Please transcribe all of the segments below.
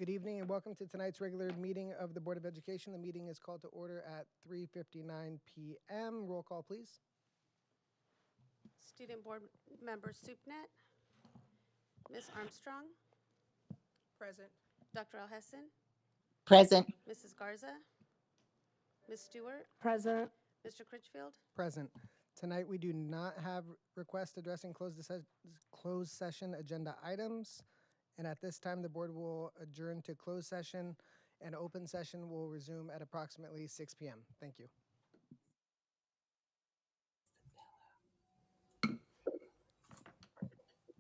Good evening and welcome to tonight's regular meeting of the Board of Education. The meeting is called to order at 3:59 p.m. Roll call, please. Student Board Member Supnet, Ms. Armstrong, Present. Dr. Alhesson, Present. Mrs. Garza, Ms. Stewart, Present. Mr. Critchfield. Present. Tonight we do not have requests addressing closed session agenda items. And at this time, the board will adjourn to closed session and open session will resume at approximately 6 p.m. Thank you.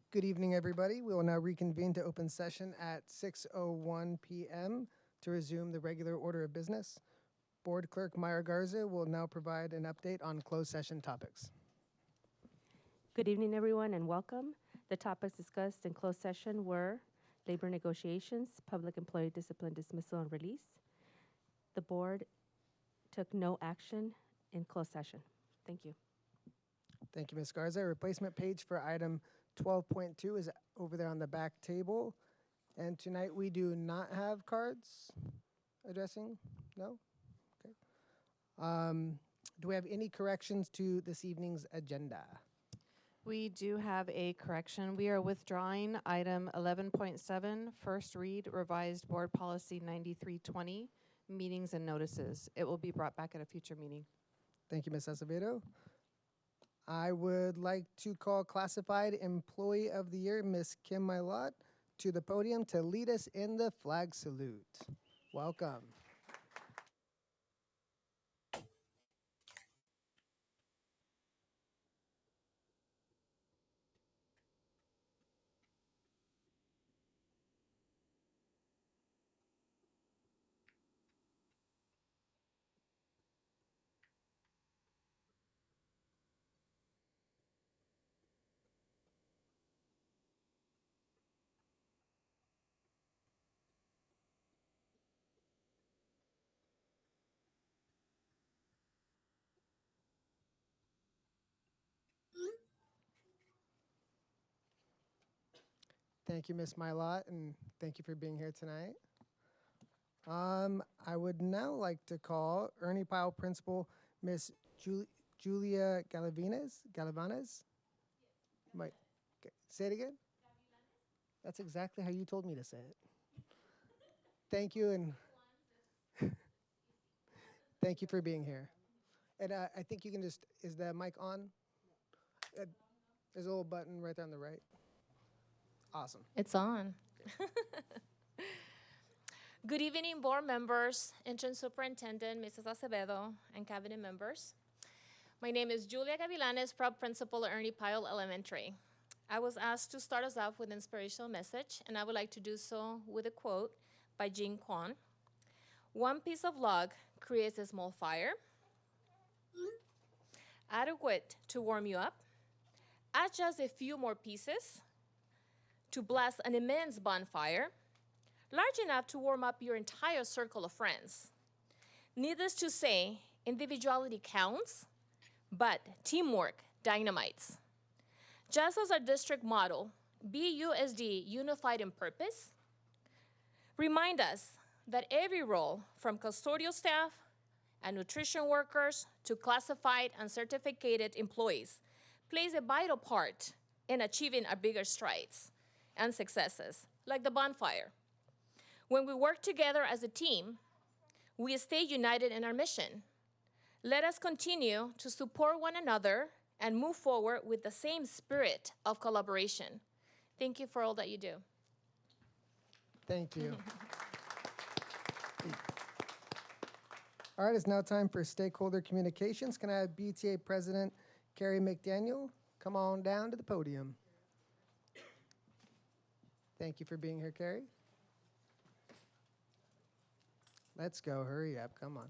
Good evening, everybody. We will now reconvene to open session at 6:01 p.m. to resume the regular order of business. Board Clerk Mayra Garza will now provide an update on closed session topics. Good evening, everyone, and welcome. The topics discussed in closed session were labor negotiations, public employee discipline, dismissal, and release. The board took no action in closed session. Thank you. Thank you, Ms. Garza. Replacement page for item 12.2 is over there on the back table. And tonight we do not have cards addressing? No? Okay. Do we have any corrections to this evening's agenda? We do have a correction. We are withdrawing item 11.7, first read revised board policy 9320, meetings and notices. It will be brought back at a future meeting. Thank you, Ms. Acevedo. I would like to call Classified Employee of the Year, Ms. Kim Milot, to the podium to lead us in the flag salute. Welcome. Thank you, Ms. Milot, and thank you for being here tonight. I would now like to call Ernie Pyle Principal, Ms. Julia Galavanes? Might, say it again? That's exactly how you told me to say it. Thank you, and thank you for being here. And I think you can just, is the mic on? There's a little button right there on the right. Awesome. It's on. Good evening, board members, interim superintendent, Mrs. Acevedo, and cabinet members. My name is Julia Gavilanes, proud principal at Ernie Pyle Elementary. I was asked to start us off with an inspirational message, and I would like to do so with a quote by Jean Quan. One piece of log creates a small fire, adequate to warm you up. Add just a few more pieces to blast an immense bonfire, large enough to warm up your entire circle of friends. Needless to say, individuality counts, but teamwork dynamites. Just as our district motto, BUSD, unified in purpose, remind us that every role, from custodial staff and nutrition workers to classified and certificated employees, plays a vital part in achieving our bigger strides and successes, like the bonfire. When we work together as a team, we stay united in our mission. Let us continue to support one another and move forward with the same spirit of collaboration. Thank you for all that you do. Thank you. All right, it's now time for stakeholder communications. Can I have BTA President Carrie McDaniel come on down to the podium? Thank you for being here, Carrie. Let's go, hurry up, come on.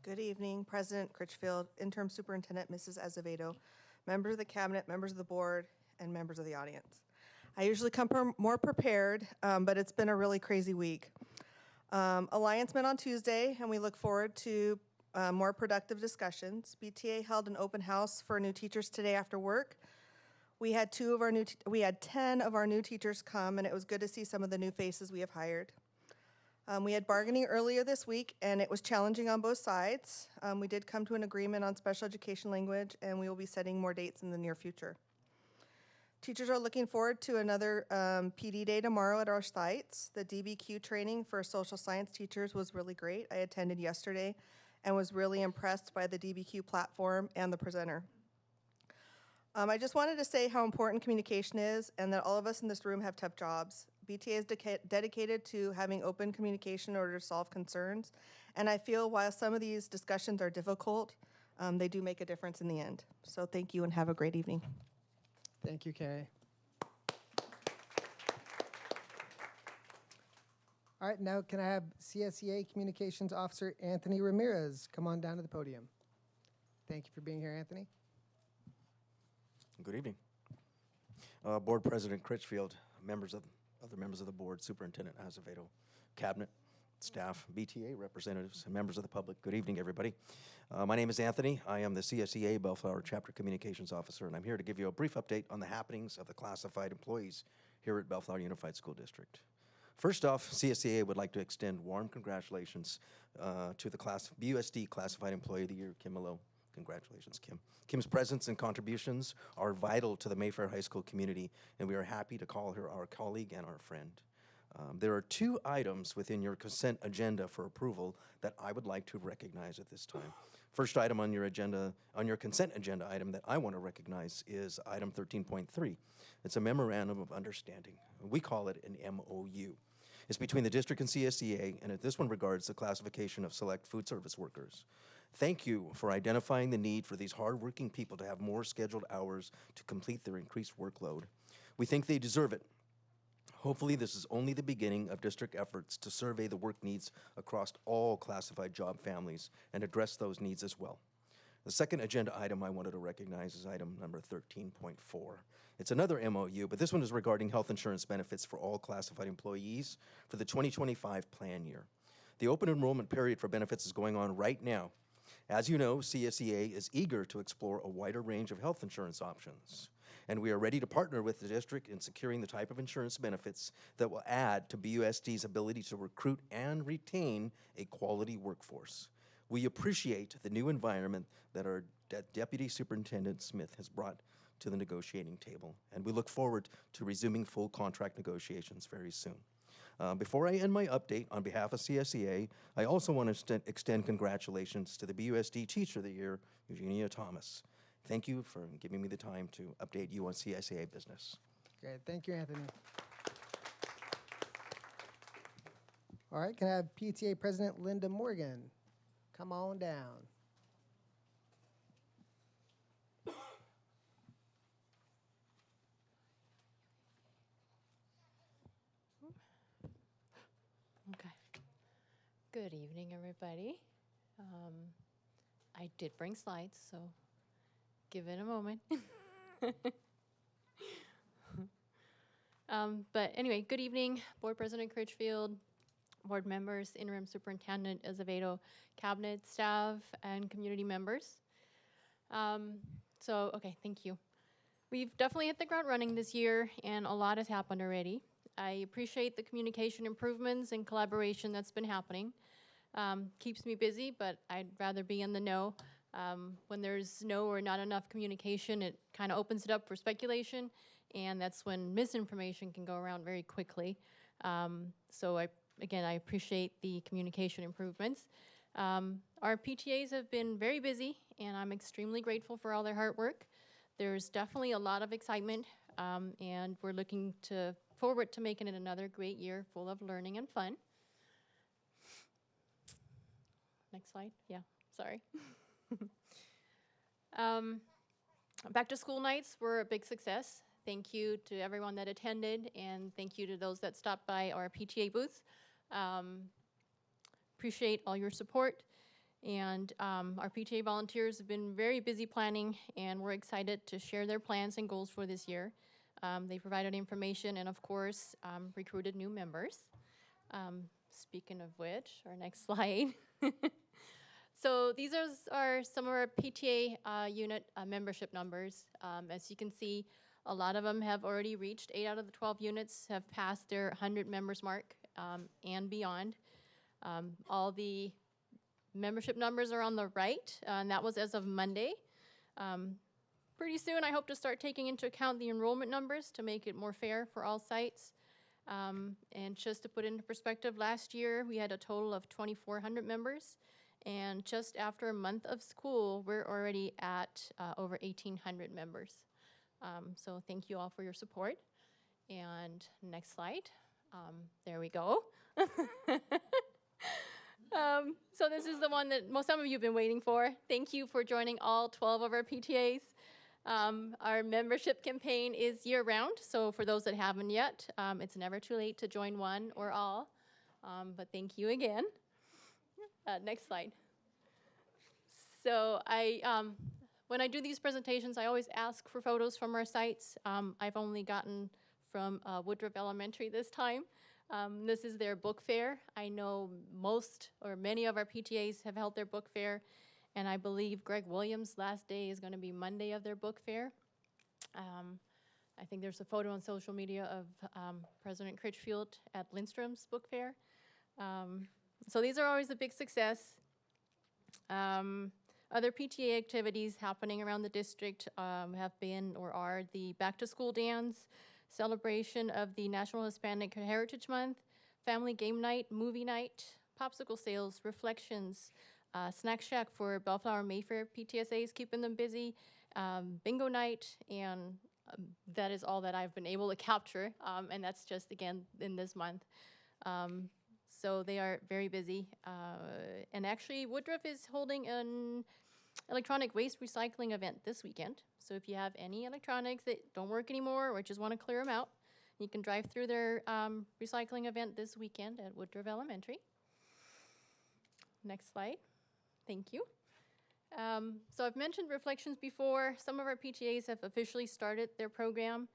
Good evening, President Critchfield, Interim Superintendent Mrs. Azevedo, members of the cabinet, members of the board, and members of the audience. I usually come more prepared, but it's been a really crazy week. Alliance met on Tuesday, and we look forward to more productive discussions. BTA held an open house for new teachers today after work. We had 10 of our new teachers come, and it was good to see some of the new faces we have hired. We had bargaining earlier this week, and it was challenging on both sides. We did come to an agreement on special education language, and we will be setting more dates in the near future. Teachers are looking forward to another PD day tomorrow at our sites. The DBQ training for social science teachers was really great. I attended yesterday and was really impressed by the DBQ platform and the presenter. I just wanted to say how important communication is and that all of us in this room have tough jobs. BTA is dedicated to having open communication in order to solve concerns. And I feel while some of these discussions are difficult, they do make a difference in the end. So thank you and have a great evening. Thank you, Carrie. All right, now can I have CSEA Communications Officer Anthony Ramirez come on down to the podium? Thank you for being here, Anthony. Good evening. Board President Critchfield, other members of the board, Superintendent Azevedo, Cabinet, staff, BTA representatives, and members of the public. Good evening, everybody. My name is Anthony. I am the CSEA Bellflower Chapter Communications Officer, and I'm here to give you a brief update on the happenings of the classified employees here at Bellflower Unified School District. First off, CSEA would like to extend warm congratulations to the BUSD Classified Employee of the Year, Kim Malo. Congratulations, Kim. Kim's presence and contributions are vital to the Mayfair High School community, and we are happy to call her our colleague and our friend. There are 2 items within your consent agenda for approval that I would like to recognize at this time. First item on your agenda, on your consent agenda item that I want to recognize is item 13.3. It's a memorandum of understanding. We call it an MOU. It's between the district and CSEA, and this one regards the classification of select food service workers. Thank you for identifying the need for these hardworking people to have more scheduled hours to complete their increased workload. We think they deserve it. Hopefully, this is only the beginning of district efforts to survey the work needs across all classified job families and address those needs as well. The second agenda item I wanted to recognize is item number 13.4. It's another MOU, but this one is regarding health insurance benefits for all classified employees for the 2025 plan year. The open enrollment period for benefits is going on right now. As you know, CSEA is eager to explore a wider range of health insurance options, and we are ready to partner with the district in securing the type of insurance benefits that will add to BUSD's ability to recruit and retain a quality workforce. We appreciate the new environment that our Deputy Superintendent Smith has brought to the negotiating table, and we look forward to resuming full contract negotiations very soon. Before I end my update, on behalf of CSEA, I also want to extend congratulations to the BUSD Teacher of the Year, Eugenia Thomas. Thank you for giving me the time to update you on CSEA business. Great, thank you, Anthony. All right, can I have PTA President Linda Morgan come on down? Okay. Good evening, everybody. I did bring slides, so give it a moment. But anyway, good evening, Board President Critchfield, board members, Interim Superintendent Azevedo, cabinet, staff, and community members. Okay, thank you. We've definitely hit the ground running this year, and a lot has happened already. I appreciate the communication improvements and collaboration that's been happening. Keeps me busy, but I'd rather be in the know. When there's no or not enough communication, it kind of opens it up for speculation, and that's when misinformation can go around very quickly. Again, I appreciate the communication improvements. Our PTAs have been very busy, and I'm extremely grateful for all their hard work. There's definitely a lot of excitement, and we're looking forward to making it another great year full of learning and fun. Next slide. Yeah, sorry. Back to school nights were a big success. Thank you to everyone that attended, and thank you to those that stopped by our PTA booths. Appreciate all your support. And our PTA volunteers have been very busy planning, and we're excited to share their plans and goals for this year. They provided information and, of course, recruited new members. Speaking of which, our next slide. So these are some of our PTA unit membership numbers. As you can see, A lot of them have already reached, 8 out of the 12 units have passed their 100 members mark and beyond. All the membership numbers are on the right, and that was as of Monday. Pretty soon, I hope to start taking into account the enrollment numbers to make it more fair for all sites. And just to put into perspective, last year we had a total of 2,400 members, and just after a month of school, we're already at over 1,800 members. So thank you all for your support. And next slide. There we go. So this is the one that some of you have been waiting for. Thank you for joining all 12 of our PTAs. Our membership campaign is year-round, so for those that haven't yet, it's never too late to join one or all, but thank you again. Next slide. So when I do these presentations, I always ask for photos from our sites. I've only gotten from Woodruff Elementary this time. This is their book fair. I know most or many of our PTAs have held their book fair, and I believe Greg Williams' last day is going to be Monday of their book fair. I think there's a photo on social media of President Critchfield at Lindstrom's book fair. So these are always a big success. Other PTA activities happening around the district have been or are the back to school dance, celebration of the National Hispanic Heritage Month, family game night, movie night, popsicle sales, reflections, snack shack for Bellflower Mayfair PTSAs, keeping them busy, bingo night, and that is all that I've been able to capture, and that's just, again, in this month. So they are very busy. And actually, Woodruff is holding an electronic waste recycling event this weekend. So if you have any electronics that don't work anymore or just want to clear them out, you can drive through their recycling event this weekend at Woodruff Elementary. Next slide. Thank you. So I've mentioned reflections before. Some of our PTAs have officially started their program.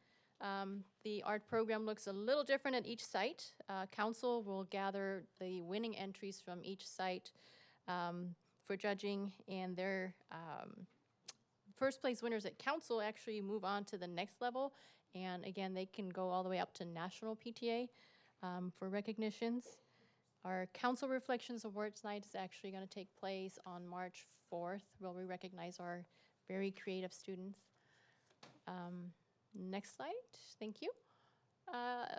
The art program looks a little different at each site. Council will gather the winning entries from each site for judging, and their first place winners at council actually move on to the next level, and again, they can go all the way up to national PTA for recognitions. Our Council Reflections Awards night is actually going to take place on March 4th, where we recognize our very creative students. Next slide, thank you.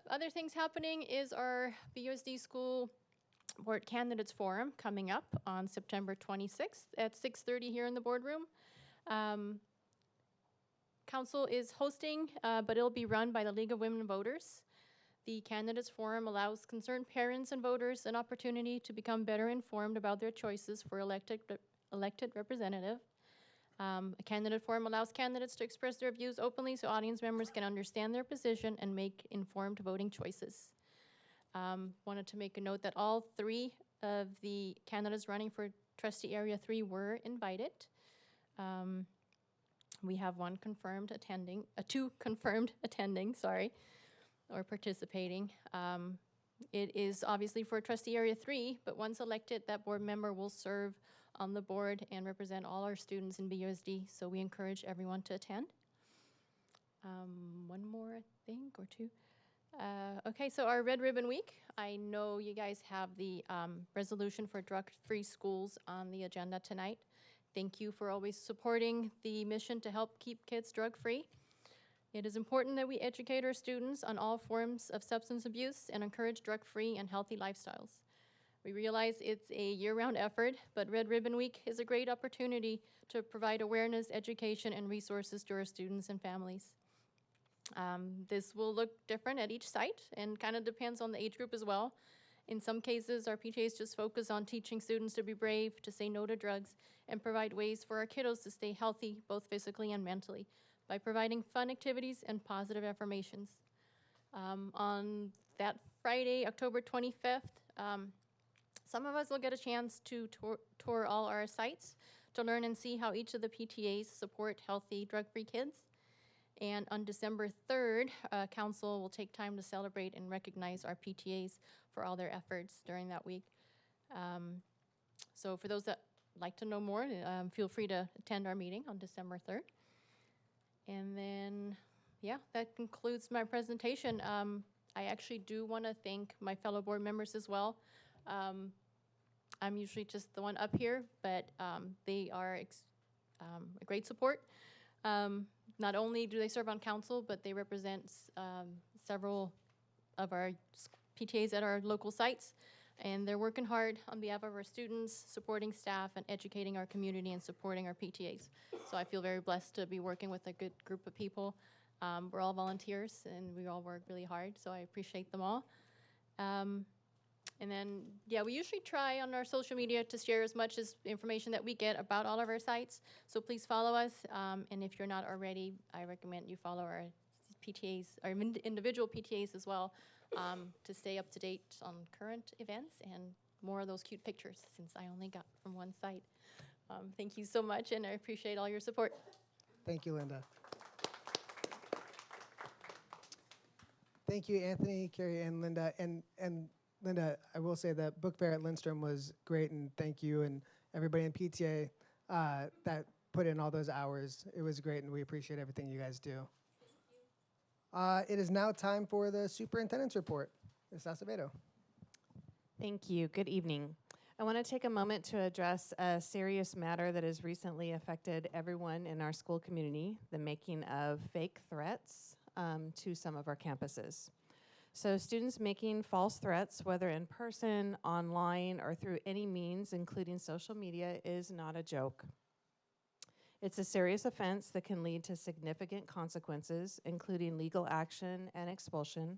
Other things happening is our BUSD School Board Candidates Forum coming up on September 26th at 6:30 here in the boardroom. Council is hosting, but it'll be run by the League of Women Voters. The Candidates Forum allows concerned parents and voters an opportunity to become better informed about their choices for elected representative. A candidate forum allows candidates to express their views openly so audience members can understand their position and make informed voting choices. Wanted to make a note that all 3 of the candidates running for Trustee Area 3 were invited. We have 2 confirmed attending, or participating. It is obviously for Trustee Area 3, but once elected, that board member will serve on the board and represent all our students in BUSD, so we encourage everyone to attend. 1 more, I think, or 2. Okay, so our Red Ribbon Week. I know you guys have the resolution for drug-free schools on the agenda tonight. Thank you for always supporting the mission to help keep kids drug-free. It is important that we educate our students on all forms of substance abuse and encourage drug-free and healthy lifestyles. We realize it's a year-round effort, but Red Ribbon Week is a great opportunity to provide awareness, education, and resources to our students and families. This will look different at each site and kind of depends on the age group as well. In some cases, our PTAs just focus on teaching students to be brave, to say no to drugs, and provide ways for our kiddos to stay healthy, both physically and mentally, by providing fun activities and positive affirmations. On that Friday, October 25th, some of us will get a chance to tour all our sites to learn and see how each of the PTAs support healthy, drug-free kids. And on December 3rd, Council will take time to celebrate and recognize our PTAs for all their efforts during that week. So for those that like to know more, feel free to attend our meeting on December 3rd. And then yeah, that concludes my presentation. I actually do want to thank my fellow board members as well. I'm usually just the one up here, but they are a great support. Not only do they serve on council, but they represent several of our PTAs at our local sites. And they're working hard on behalf of our students, supporting staff, and educating our community and supporting our PTAs. So I feel very blessed to be working with a good group of people. We're all volunteers, and we all work really hard, so I appreciate them all. And then, yeah, we usually try on our social media to share as much as information that we get about all of our sites. So please follow us. And if you're not already, I recommend you follow our PTAs, our individual PTAs as well, to stay up to date on current events and more of those cute pictures, since I only got from one site. Thank you so much, and I appreciate all your support. Thank you, Linda. Thank you, Anthony, Carrie, and Linda. And Linda, I will say that book fair at Lindstrom was great, and thank you and everybody in PTA that put in all those hours. It was great, and we appreciate everything you guys do. It is now time for the superintendent's report. Ms. Acevedo. Thank you. Good evening. I want to take a moment to address a serious matter that has recently affected everyone in our school community, the making of fake threats to some of our campuses. So students making false threats, whether in person, online, or through any means, including social media, is not a joke. It's a serious offense that can lead to significant consequences, including legal action and expulsion.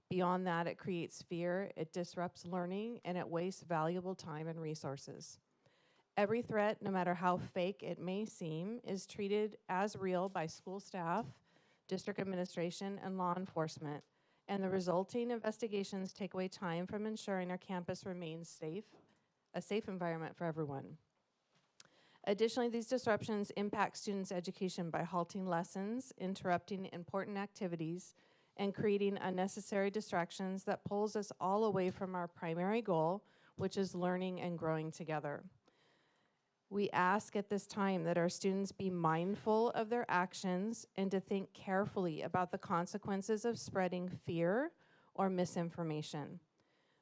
Beyond that, it creates fear, it disrupts learning, and it wastes valuable time and resources. Every threat, no matter how fake it may seem, is treated as real by school staff, district administration, and law enforcement, and the resulting investigations take away time from ensuring our campus remains safe, a safe environment for everyone. Additionally, these disruptions impact students' education by halting lessons, interrupting important activities, and creating unnecessary distractions that pulls us all away from our primary goal, which is learning and growing together. We ask at this time that our students be mindful of their actions and to think carefully about the consequences of spreading fear or misinformation.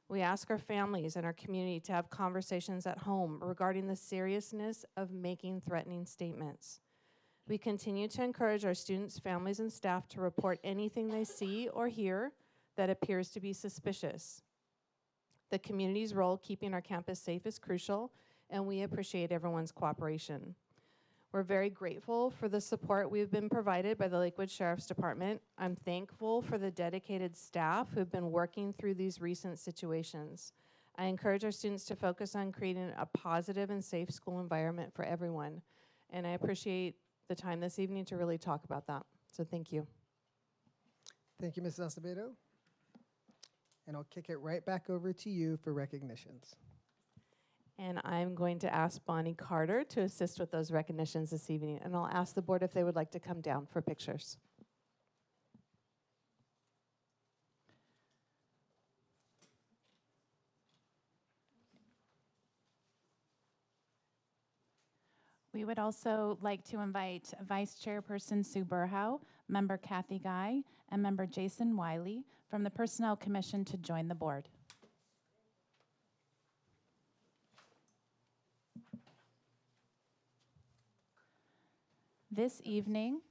We ask our families and our community to have conversations at home regarding the seriousness of making threatening statements. We continue to encourage our students, families, and staff to report anything they see or hear that appears to be suspicious. The community's role keeping our campus safe is crucial, and we appreciate everyone's cooperation. We're very grateful for the support we've been provided by the Lakewood Sheriff's Department. I'm thankful for the dedicated staff who've been working through these recent situations. I encourage our students to focus on creating a positive and safe school environment for everyone. And I appreciate the time this evening to really talk about that. So thank you. Thank you, Mrs. Acevedo. And I'll kick it right back over to you for recognitions. And I'm going to ask Bonnie Carter to assist with those recognitions this evening. And I'll ask the board if they would like to come down for pictures. We would also like to invite Vice Chairperson Sue Burhow, Member Kathy Guy, and Member Jason Wiley from the Personnel Commission to join the board. This evening,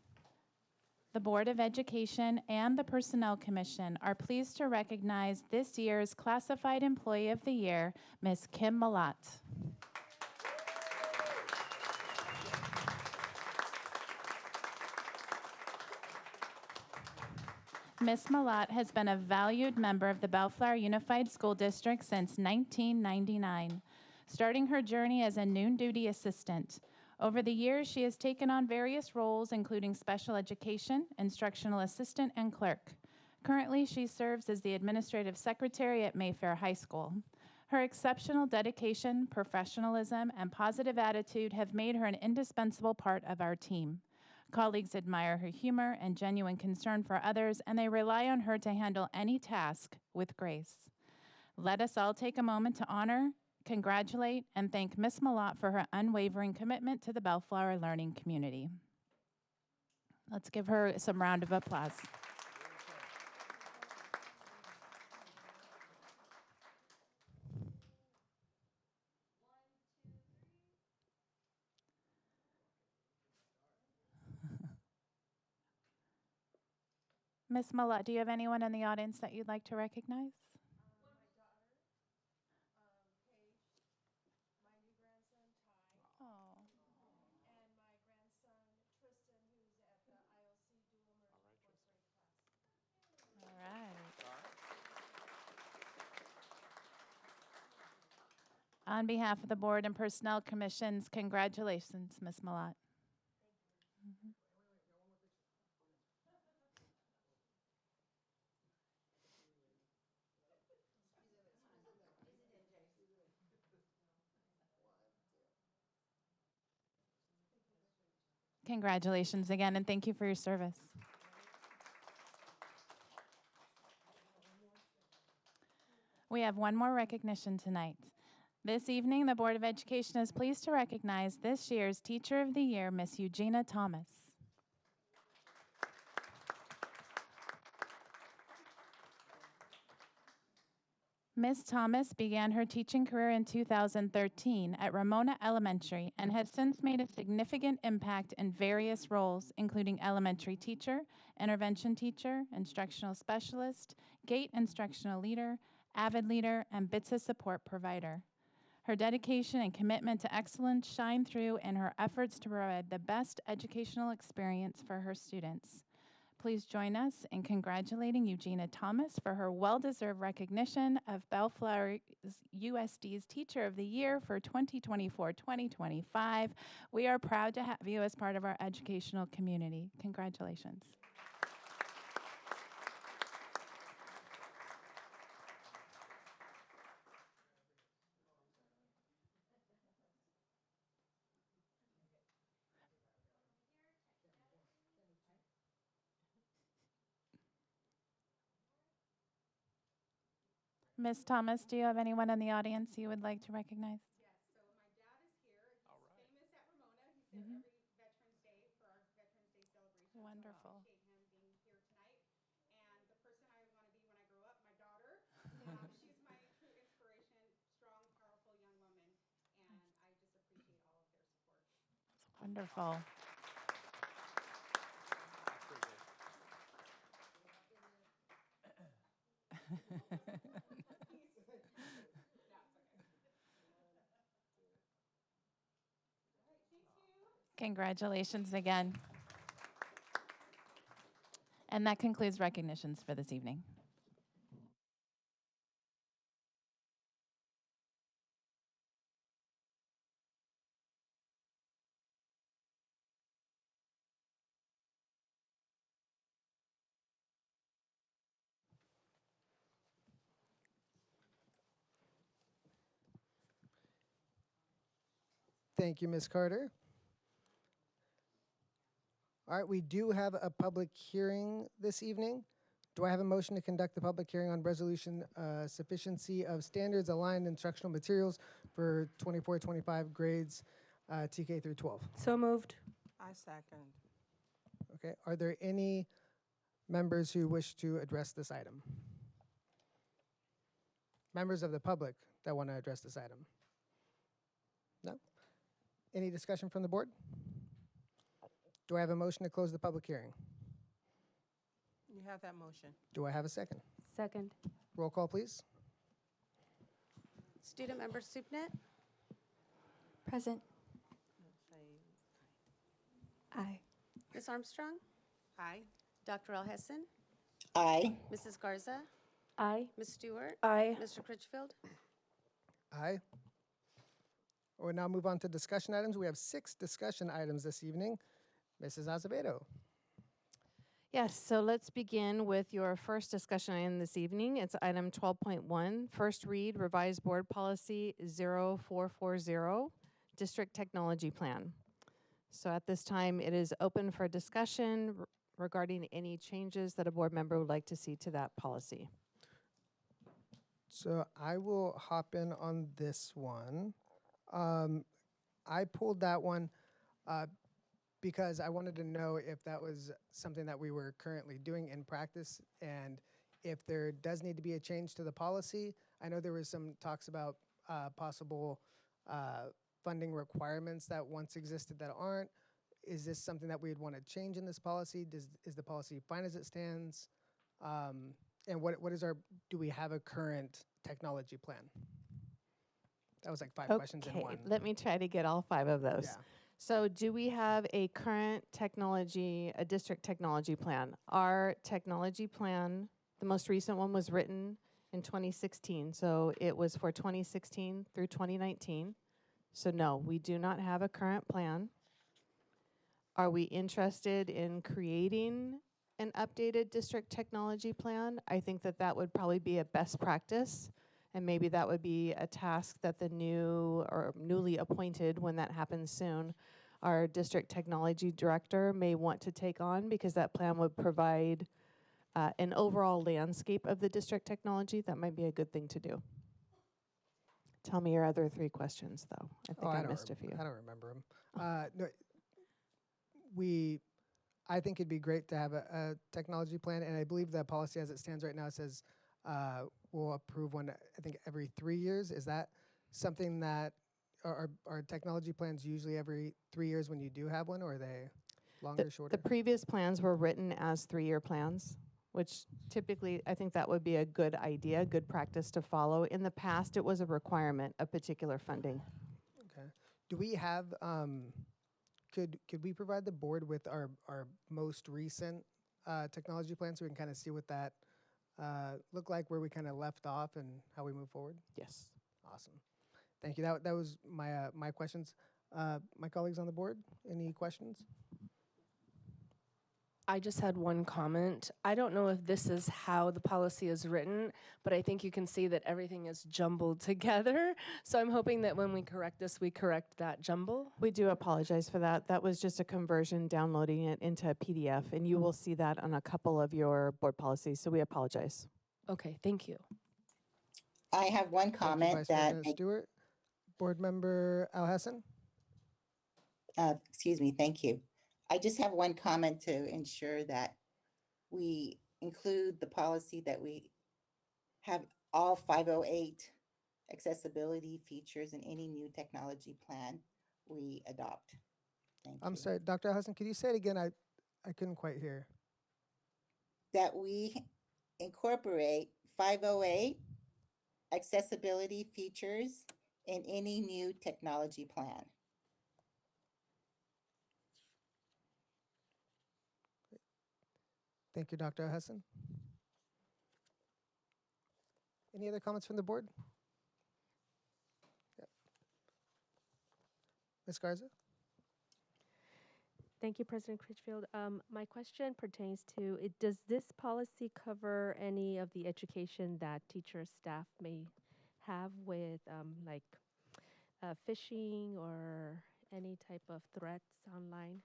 the Board of Education and the Personnel Commission are pleased to recognize this year's Classified Employee of the Year, Ms. Kim Malat. Ms. Malat has been a valued member of the Bellflower Unified School District since 1999, starting her journey as a noon duty assistant. Over the years, she has taken on various roles, including special education, instructional assistant, and clerk. Currently, she serves as the administrative secretary at Mayfair High School. Her exceptional dedication, professionalism, and positive attitude have made her an indispensable part of our team. Colleagues admire her humor and genuine concern for others, and they rely on her to handle any task with grace. Let us all take a moment to honor, congratulate, and thank Ms. Malat for her unwavering commitment to the Bellflower learning community. Let's give her some round of applause. Miss Malott, do you have anyone in the audience that you'd like to recognize? Oh. All right. On behalf of the Board and Personnel Commissions, congratulations, Ms. Malott. Mhm. Congratulations again, and thank you for your service. We have one more recognition tonight. This evening, the Board of Education is pleased to recognize this year's Teacher of the Year, Miss Eugenia Thomas. Ms. Thomas began her teaching career in 2013 at Ramona Elementary and has since made a significant impact in various roles, including elementary teacher, intervention teacher, instructional specialist, GATE instructional leader, AVID leader, and BITSA support provider. Her dedication and commitment to excellence shine through in her efforts to provide the best educational experience for her students. Please join us in congratulating Eugenia Thomas for her well-deserved recognition of Bellflower USD's Teacher of the Year for 2024-2025. We are proud to have you as part of our educational community. Congratulations. Ms. Thomas, do you have anyone in the audience you would like to recognize? Yes, so my dad is here. He's famous at Ramona. He's there every Veterans Day for our Veterans Day celebration. Wonderful. So I appreciate him being here tonight. And the person I want to be when I grow up, my daughter. She's my true inspiration, strong, powerful young woman. And I just appreciate all of their support. Wonderful. Congratulations again. And that concludes recognitions for this evening. Thank you, Ms. Carter. All right, we do have a public hearing this evening. Do I have a motion to conduct the public hearing on resolution sufficiency of standards aligned instructional materials for 24-25 grades TK through 12? So moved. I second. Okay, are there any members who wish to address this item? Members of the public that want to address this item? No? Any discussion from the board? Do I have a motion to close the public hearing? You have that motion. Do I have a second? Second. Roll call, please. Student Member Supnet? Present. Aye. Ms. Armstrong? Aye. Dr. Al Hessen? Aye. Mrs. Garza? Aye. Ms. Stewart? Aye. Mr. Critchfield? Aye. We'll now move on to discussion items. We have 6 discussion items this evening. Mrs. Azevedo. Yes, so let's begin with your first discussion item this evening. It's item 12.1, first read revised board policy 0440, district technology plan. So at this time, it is open for discussion regarding any changes that a board member would like to see to that policy. So I will hop in on this one. I pulled that one because I wanted to know if that was something that we were currently doing in practice, and if there does need to be a change to the policy. I know there was some talks about possible funding requirements that once existed that aren't. Is this something that we'd want to change in this policy? Is the policy fine as it stands? And what is our, do we have a current technology plan? That was like 5 questions in Okay, one. let me try to get all 5 of those. Yeah. So do we have a current technology, a district technology plan? Our technology plan, the most recent one was written in 2016. So it was for 2016 through 2019. So no, we do not have a current plan. Are we interested in creating an updated district technology plan? I think that that would probably be a best practice, and maybe that would be a task that the new or newly appointed, when that happens soon, our district technology director may want to take on, because that plan would provide an overall landscape of the district technology. That might be a good thing to do. Tell me your other 3 questions, though. I think I missed a few. I don't remember them. No, I think it'd be great to have a technology plan, and I believe the policy as it stands right now says we'll approve one, I think, every 3 years. Is that something that, are technology plans usually every 3 years when you do have one, or are they longer, shorter? The previous plans were written as 3-year plans, which typically, I think that would be a good idea, good practice to follow. In the past, it was a requirement of particular funding. Okay. Do we have, could we provide the board with our most recent technology plan so we can kind of see what that look like, where we kind of left off and how we move forward? Yes. Awesome. Thank you. That was my questions. My colleagues on the board, any questions? I just had one comment. I don't know if this is how the policy is written, but I think you can see that everything is jumbled together. So I'm hoping that when we correct this, we correct that jumble. We do apologize for that. That was just a conversion, downloading it into a PDF, and you will see that on a couple of your board policies, so we apologize. Okay, thank you. I have one Thank you, comment Vice that, President Stewart. Board Member Alhassan? excuse me, thank you. I just have one comment to ensure that we include the policy that we have all 508 accessibility features in any new technology plan we adopt. Thank I'm you. sorry, Dr. Alhassan, could you say it again? I couldn't quite hear. That we incorporate 508 accessibility features in any new technology plan. Thank you, Dr. Alhassan. Any other comments from the board? Yep. Ms. Garza? Thank you, President Critchfield. My question pertains to, does this policy cover any of the education that teachers, staff may have with like phishing or any type of threats online?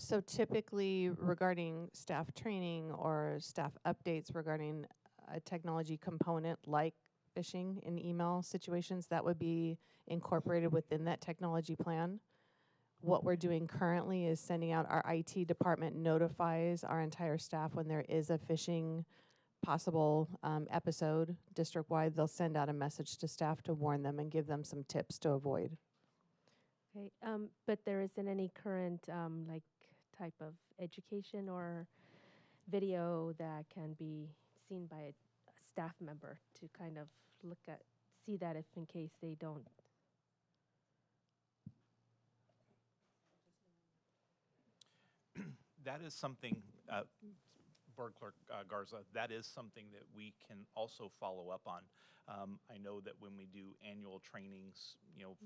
So typically regarding staff training or staff updates regarding a technology component like phishing in email situations, that would be incorporated within that technology plan. What we're doing currently is sending out, our IT department notifies our entire staff when there is a phishing possible episode district-wide. They'll send out a message to staff to warn them and give them some tips to avoid. Okay, but there isn't any current like type of education or video that can be seen by a staff member to kind of see that if in case they don't. That is something, Board Clerk Garza, that is something that we can also follow up on. I know that when we do annual trainings,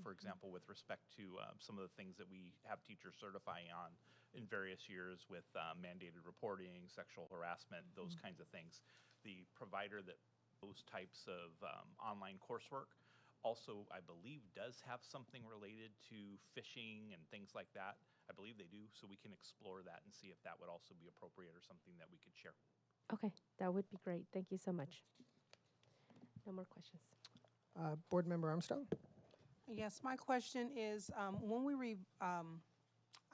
for example, with respect to some of the things that we have teachers certifying on in various years with mandated reporting, sexual harassment, those kinds of things, the provider that those types of online coursework also, I believe, does have something related to phishing and things like that. I believe they do, so we can explore that and see if that would also be appropriate or something that we could share. Okay, that would be great. Thank you so much. No more questions. Board Member Armstrong? Yes, my question is, when we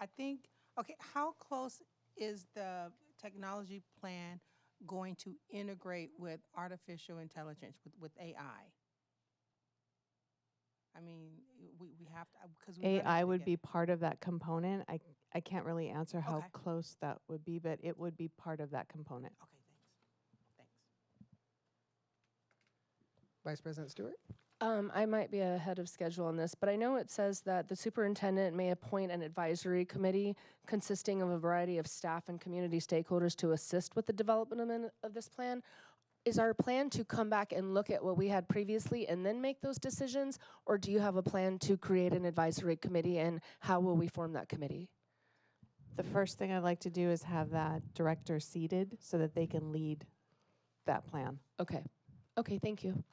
I think, okay, how close is the technology plan going to integrate with artificial intelligence, with AI? I mean, we have to, because we. AI would be part of that component. I can't really answer how Okay. close that would be, but it would be part of that component. Okay, thanks. Vice President Stewart? I might be ahead of schedule on this, but I know it says that the superintendent may appoint an advisory committee consisting of a variety of staff and community stakeholders to assist with the development of this plan. Is our plan to come back and look at what we had previously and then make those decisions? Or do you have a plan to create an advisory committee, and how will we form that committee? The first thing I'd like to do is have that director seated so that they can lead that plan. Okay. Okay, thank you.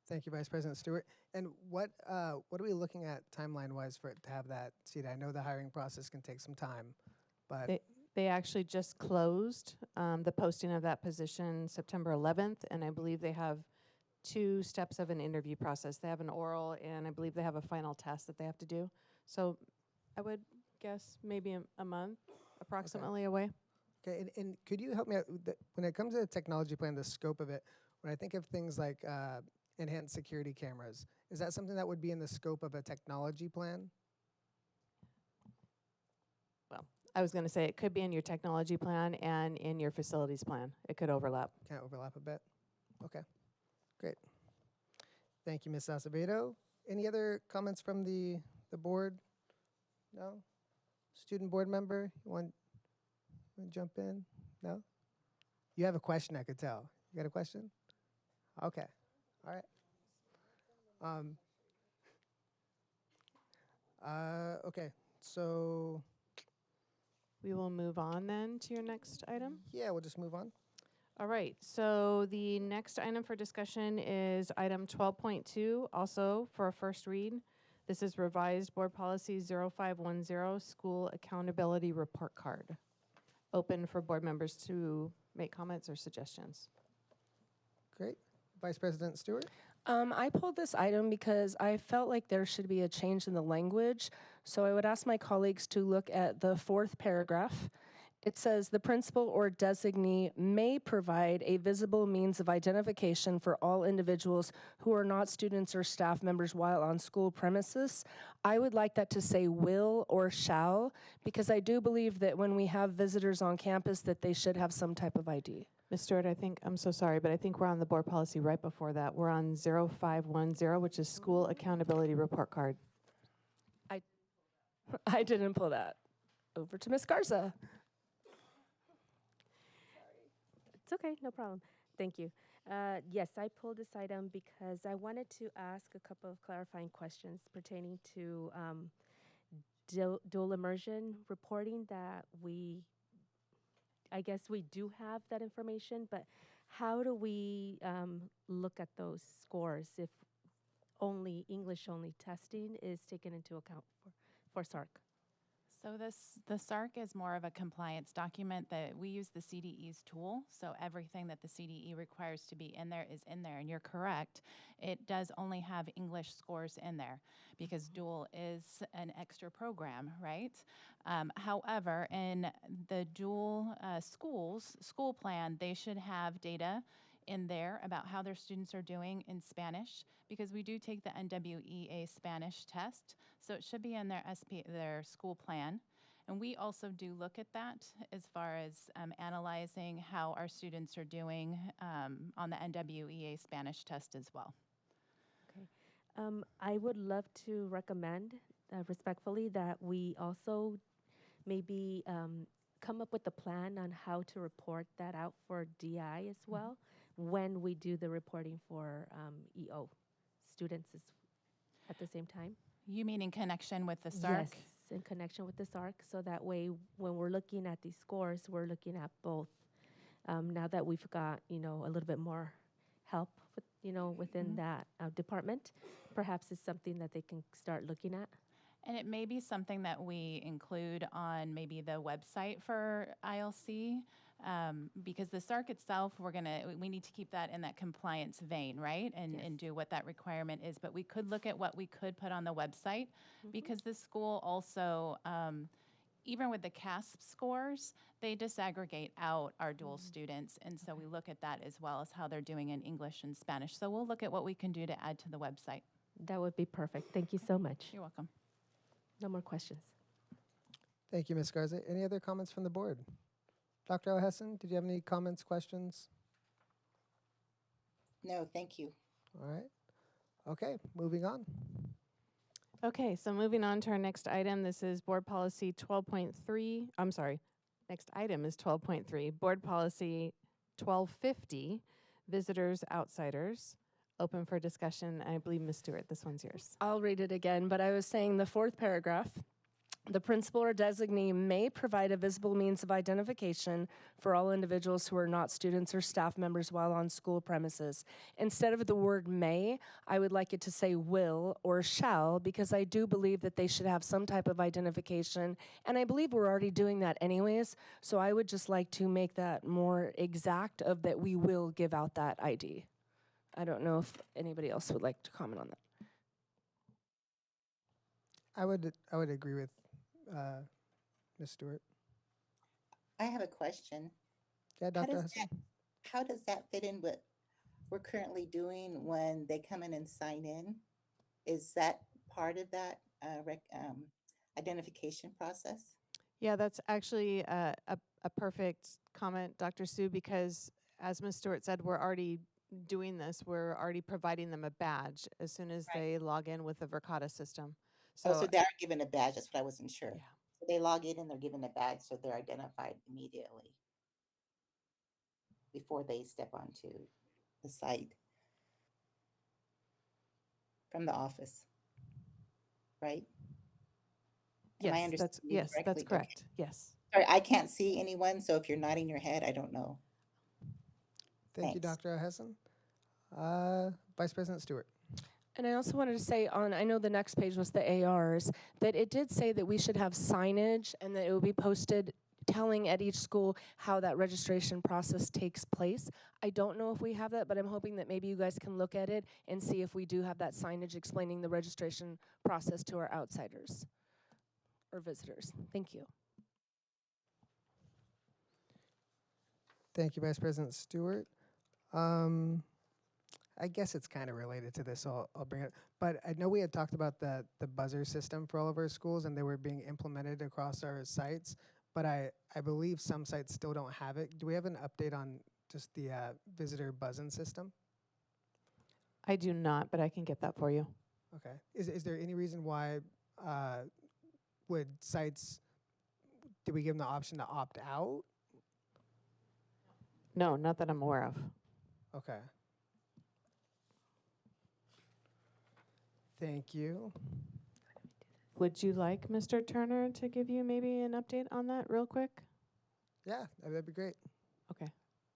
Thank you, Vice President Stewart. And what are we looking at timeline-wise for it to have that seat? I know the hiring process can take some time, but They actually just closed the posting of that position September 11th, and I believe they have 2 steps of an interview process. They have an oral, and I believe they have a final test that they have to do. So I would guess maybe a month approximately away. okay. And could you help me out with when it comes to the technology plan, the scope of it? When I think of things like enhanced security cameras, is that something that would be in the scope of a technology plan? Well, I was going to say it could be in your technology plan and in your facilities plan. It could overlap. Kind of overlap a bit. Okay, great. Thank you, Ms. Acevedo. Any other comments from the board? No? Student board member, you want to jump in? No? You have a question, I could tell. You got a question? Okay, all right. Okay, so We will move on then to your next item. yeah, we'll just move on. All right, so the next item for discussion is item 12.2, also for a first read. This is revised board policy 0510, school accountability report card. Open for board members to make comments or suggestions. Great. Vice President Stewart? I pulled this item because I felt like there should be a change in the language. So I would ask my colleagues to look at the 4th paragraph. It says the principal or designee may provide a visible means of identification for all individuals who are not students or staff members while on school premises. I would like that to say will or shall, because I do believe that when we have visitors on campus that they should have some type of ID. Ms. Stewart, I'm so sorry, but I think we're on the board policy right before that. We're on 0510, which is school accountability report card. I didn't pull that. Over to Ms. Garza. It's okay, no problem. Thank you. Yes, I pulled this item because I wanted to ask a couple of clarifying questions pertaining to dual immersion reporting that I guess we do have that information, but how do we look at those scores if only English-only testing is taken into account for SARC? So the SARC is more of a compliance document that we use the CDE's tool. So everything that the CDE requires to be in there is in there. And you're correct. It does only have English scores in there because dual is an extra program, right? However, in the dual school plan, they should have data in there about how their students are doing in Spanish, because we do take the NWEA Spanish test, so it should be in their school plan. And we also do look at that as far as analyzing how our students are doing on the NWEA Spanish test as well. Okay. I would love to recommend respectfully that we also maybe come up with a plan on how to report that out for DI as well when we do the reporting for EO students at the same time. You mean in connection with the SARC? Yes, in connection with the SARC, so that way when we're looking at these scores, we're looking at both. Now that we've got, a little bit more help with, within that department, perhaps it's something that they can start looking at. And it may be something that we include on maybe the website for ILC. Because the SARC itself, we need to keep that in that compliance vein, right? And do what that requirement is. But we could look at what we could put on the website because the school also, even with the CASP scores, they disaggregate out our dual students. And so we look at that as well as how they're doing in English and Spanish. So we'll look at what we can do to add to the website. That would be perfect. Thank you so much. You're welcome. No more questions. Thank you, Ms. Garza. Any other comments from the board? Dr. O'Hessen, did you have any comments, questions? No, thank you. All right. Okay, moving on. Okay, so moving on to our next item. This is Board Policy 12.3. I'm sorry. Next item is 12.3, Board Policy 1250, Visitors, Outsiders. Open for discussion. I believe, Ms. Stewart, this one's yours. I'll read it again, but I was saying the fourth paragraph. The principal or designee may provide a visible means of identification for all individuals who are not students or staff members while on school premises. Instead of the word may, I would like it to say will or shall, because I do believe that they should have some type of identification, and I believe we're already doing that anyways, so I would just like to make that more exact of that we will give out that ID. I don't know if anybody else would like to comment on that. I would agree with Ms. Stewart. I have a question. Yeah, Dr. Hassan. How does that fit in with we're currently doing when they come in and sign in? Is that part of that identification process? Yeah, that's actually a perfect comment, Dr. Sue, because as Ms. Stewart said, we're already doing this. We're already providing them a badge as soon as they log in with the Verkada system. So they are given a badge. That's what I wasn't sure. Yeah. So they log in and they're given a badge, so they're identified immediately before they step onto the site from the office, right? Am I Yes, that's understanding you yes, that's correctly? Okay. correct. Yes. Sorry, I can't see anyone, so if you're nodding your head, I don't know. Thank you, Thanks. Dr. Hessen. Vice President Stewart. And I also wanted to say I know the next page was the ARs, that it did say that we should have signage and that it would be posted telling at each school how that registration process takes place. I don't know if we have that, but I'm hoping that maybe you guys can look at it and see if we do have that signage explaining the registration process to our outsiders or visitors. Thank you. Thank you, Vice President Stewart. I guess it's kind of related to this, so I'll bring it. But I know we had talked about the buzzer system for all of our schools, and they were being implemented across our sites. But I believe some sites still don't have it. Do we have an update on just the visitor buzz-in system? I do not, but I can get that for you. Okay. Is there any reason why would sites, do we give them the option to opt out? No, not that I'm aware of. Okay. Thank you. Would you like Mr. Turner to give you maybe an update on that real quick? Yeah, that'd be great. Okay.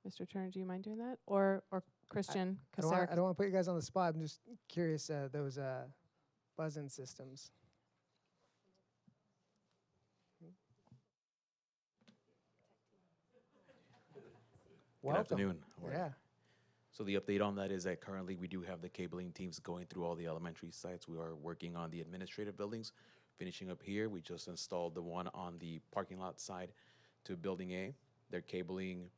Mr. Turner, do you mind doing that? Or Christian? I don't want to put you guys on the spot. I'm just curious, those buzz-in systems. Good Welcome. afternoon. How are you? Yeah. So the update on that is that currently we do have the cabling teams going through all the elementary sites. We are working on the administrative buildings, finishing up here. We just installed the one on the parking lot side to Building A. They're doing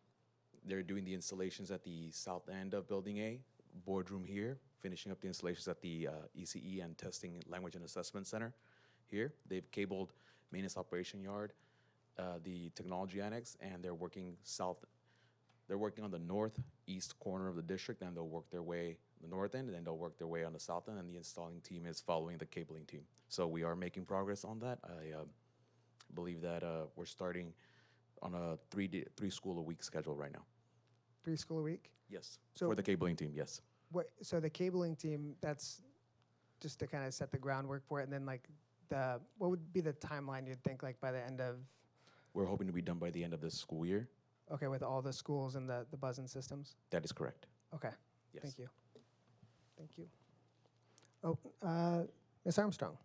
the installations at the south end of Building A, boardroom here, finishing up the installations at the ECE and Testing Language and Assessment Center here. They've cabled Maintenance Operation Yard, the Technology Annex, and they're working south. They're working on the northeast corner of the district, and they'll work their way the north end, and then they'll work their way on the south end, and the installing team is following the cabling team. So we are making progress on that. I believe that we're starting on a three school a week schedule right now. 3 school a week? Yes, So for the cabling team, yes. So the cabling team, that's just to kind of set the groundwork for it, and then like what would be the timeline you'd think, like by the end of? We're hoping to be done by the end of this school year. Okay, with all the schools and the buzz-in systems? That is correct. Okay, Yes. thank you. Thank you. Oh, Ms. Armstrong.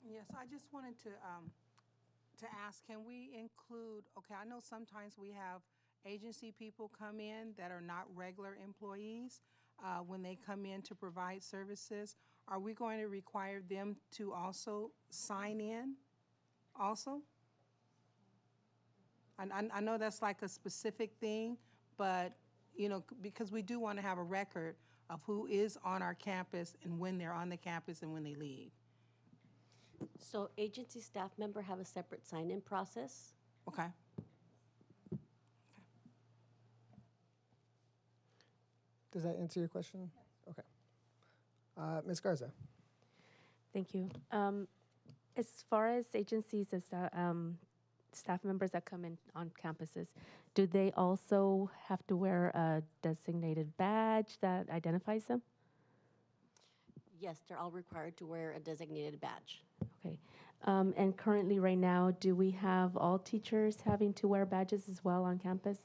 Yes, I just wanted to ask, can we include, okay, I know sometimes we have agency people come in that are not regular employees, when they come in to provide services, are we going to require them to also sign in also? I know that's like a specific thing, but, you know, because we do want to have a record of who is on our campus and when they're on the campus and when they leave. So agency staff member have a separate sign-in process. Okay. Does that answer your question? Okay. Ms. Garza? Thank you. As far as agencies and staff members that come in on campuses, do they also have to wear a designated badge that identifies them? Yes, they're all required to wear a designated badge. Okay. And currently, right now, do we have all teachers having to wear badges as well on campus?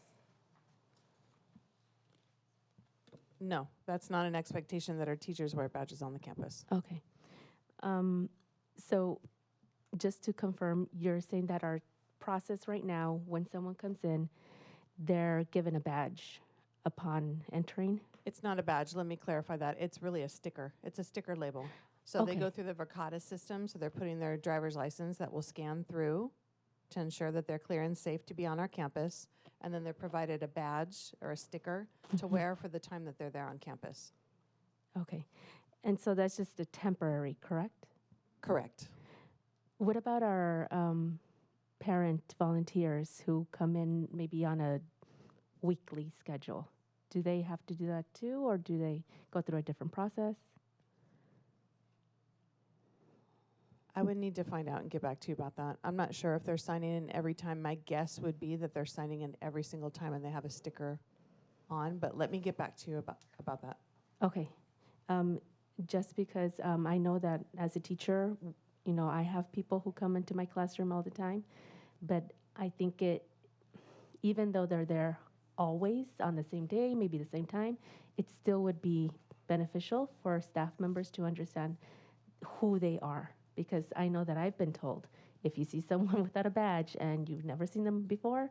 No, that's not an expectation that our teachers wear badges on the campus. Okay. So just to confirm, you're saying that our process right now, when someone comes in, they're given a badge upon entering? It's not a badge. Let me clarify that. It's really a sticker. It's a sticker label. So they Okay. go through the Verkada system, so they're putting their driver's license that will scan through to ensure that they're clear and safe to be on our campus. And then they're provided a badge or a sticker to wear for the time that they're there on campus. Okay. And so that's just a temporary, correct? Correct. What about our parent volunteers who come in maybe on a weekly schedule? Do they have to do that too, or do they go through a different process? I would need to find out and get back to you about that. I'm not sure if they're signing in every time. My guess would be that they're signing in every single time and they have a sticker on, but let me get back to you about that. Okay. Just because I know that as a teacher, you know, I have people who come into my classroom all the time, but I think even though they're there always on the same day, maybe the same time, it still would be beneficial for staff members to understand who they are. Because I know that I've been told, if you see someone without a badge and you've never seen them before,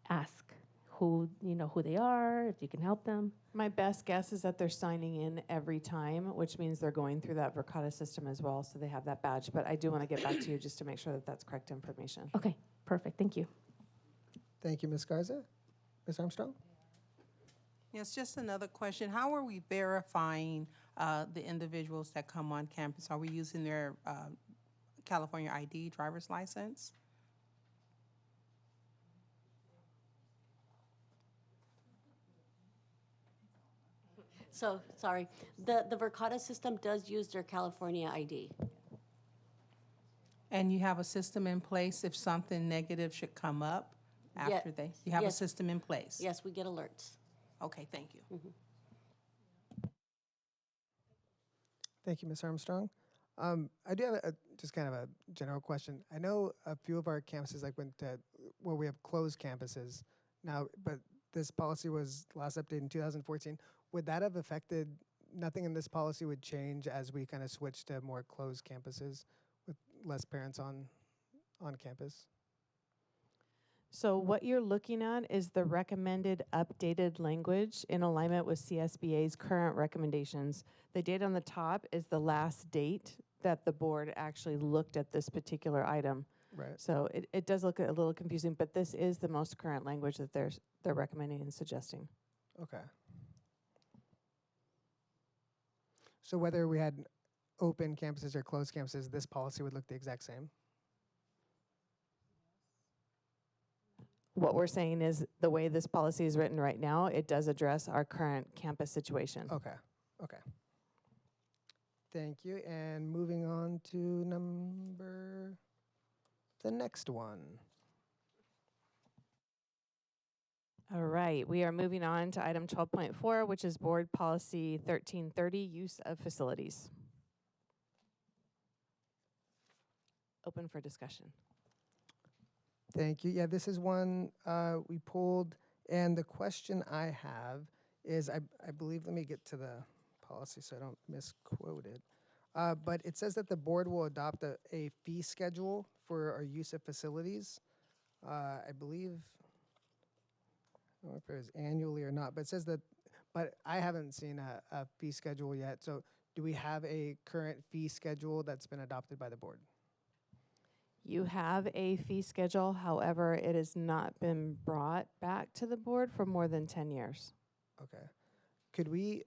ask who they are, if you can help them. My best guess is that they're signing in every time, which means they're going through that Verkada system as well, so they have that badge. But I do want to get back to you just to make sure that that's correct information. Okay, perfect. Thank you. Thank you, Ms. Garza. Ms. Armstrong? Yes, just another question. How are we verifying the individuals that come on campus? Are we using their California ID, driver's license? So, sorry, the Verkada system does use their California ID. And you have a system in place if something negative should come up after you have a yes. system in place? Yes, we get alerts. Okay, thank you. Thank you, Ms. Armstrong. I do have just kind of a general question. I know a few of our campuses we have closed campuses now, but this policy was last updated in 2014. Would that have affected, nothing in this policy would change as we kind of switch to more closed campuses with less parents on campus? So what you're looking at is the recommended updated language in alignment with CSBA's current recommendations. The date on the top is the last date that the board actually looked at this particular item. Right. So it does look a little confusing, but this is the most current language that they're recommending and suggesting. Okay. So whether we had open campuses or closed campuses, this policy would look the exact same? What we're saying is the way this policy is written right now, it does address our current campus situation. Okay, okay. Thank you. And moving on to the next one. All right, we are moving on to item 12.4, which is Board Policy 1330, Use of Facilities. Open for discussion. Thank you. Yeah, this is one we pulled, and the question I have is, I believe, let me get to the policy so I don't misquote it, but it says that the board will adopt a fee schedule for our use of facilities. I believe I don't know if it was annually or not, but it says that, but I haven't seen a fee schedule yet. So do we have a current fee schedule that's been adopted by the board? You have a fee schedule, however, it has not been brought back to the board for more than 10 years. Okay. Could we,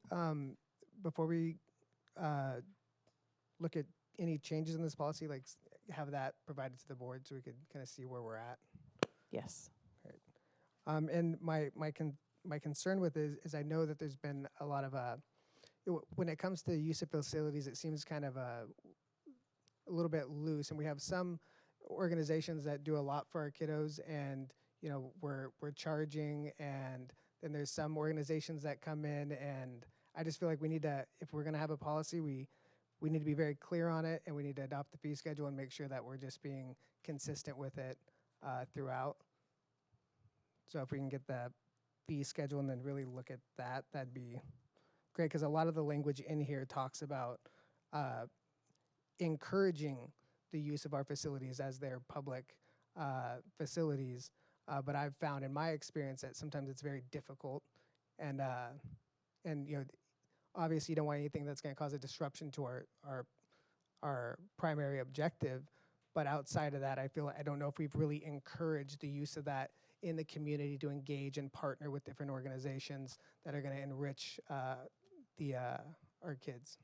before we look at any changes in this policy, like have that provided to the board so we could kind of see where we're at? Yes. And my concern with it is I know that there's been a lot of when it comes to use of facilities, it seems kind of a little bit loose, and we have some organizations that do a lot for our kiddos, and you know we're charging, and then there's some organizations that come in, and I just feel like we need to, if we're going to have a policy, we need to be very clear on it, and we need to adopt the fee schedule and make sure that we're just being consistent with it throughout. So if we can get the fee schedule and then really look at that, that'd be great, because a lot of the language in here talks about encouraging the use of our facilities as their public facilities. But I've found in my experience that sometimes it's very difficult, and you know, obviously you don't want anything that's going to cause a disruption to our primary objective. But outside of that, I don't know if we've really encouraged the use of that in the community to engage and partner with different organizations that are going to enrich our kids.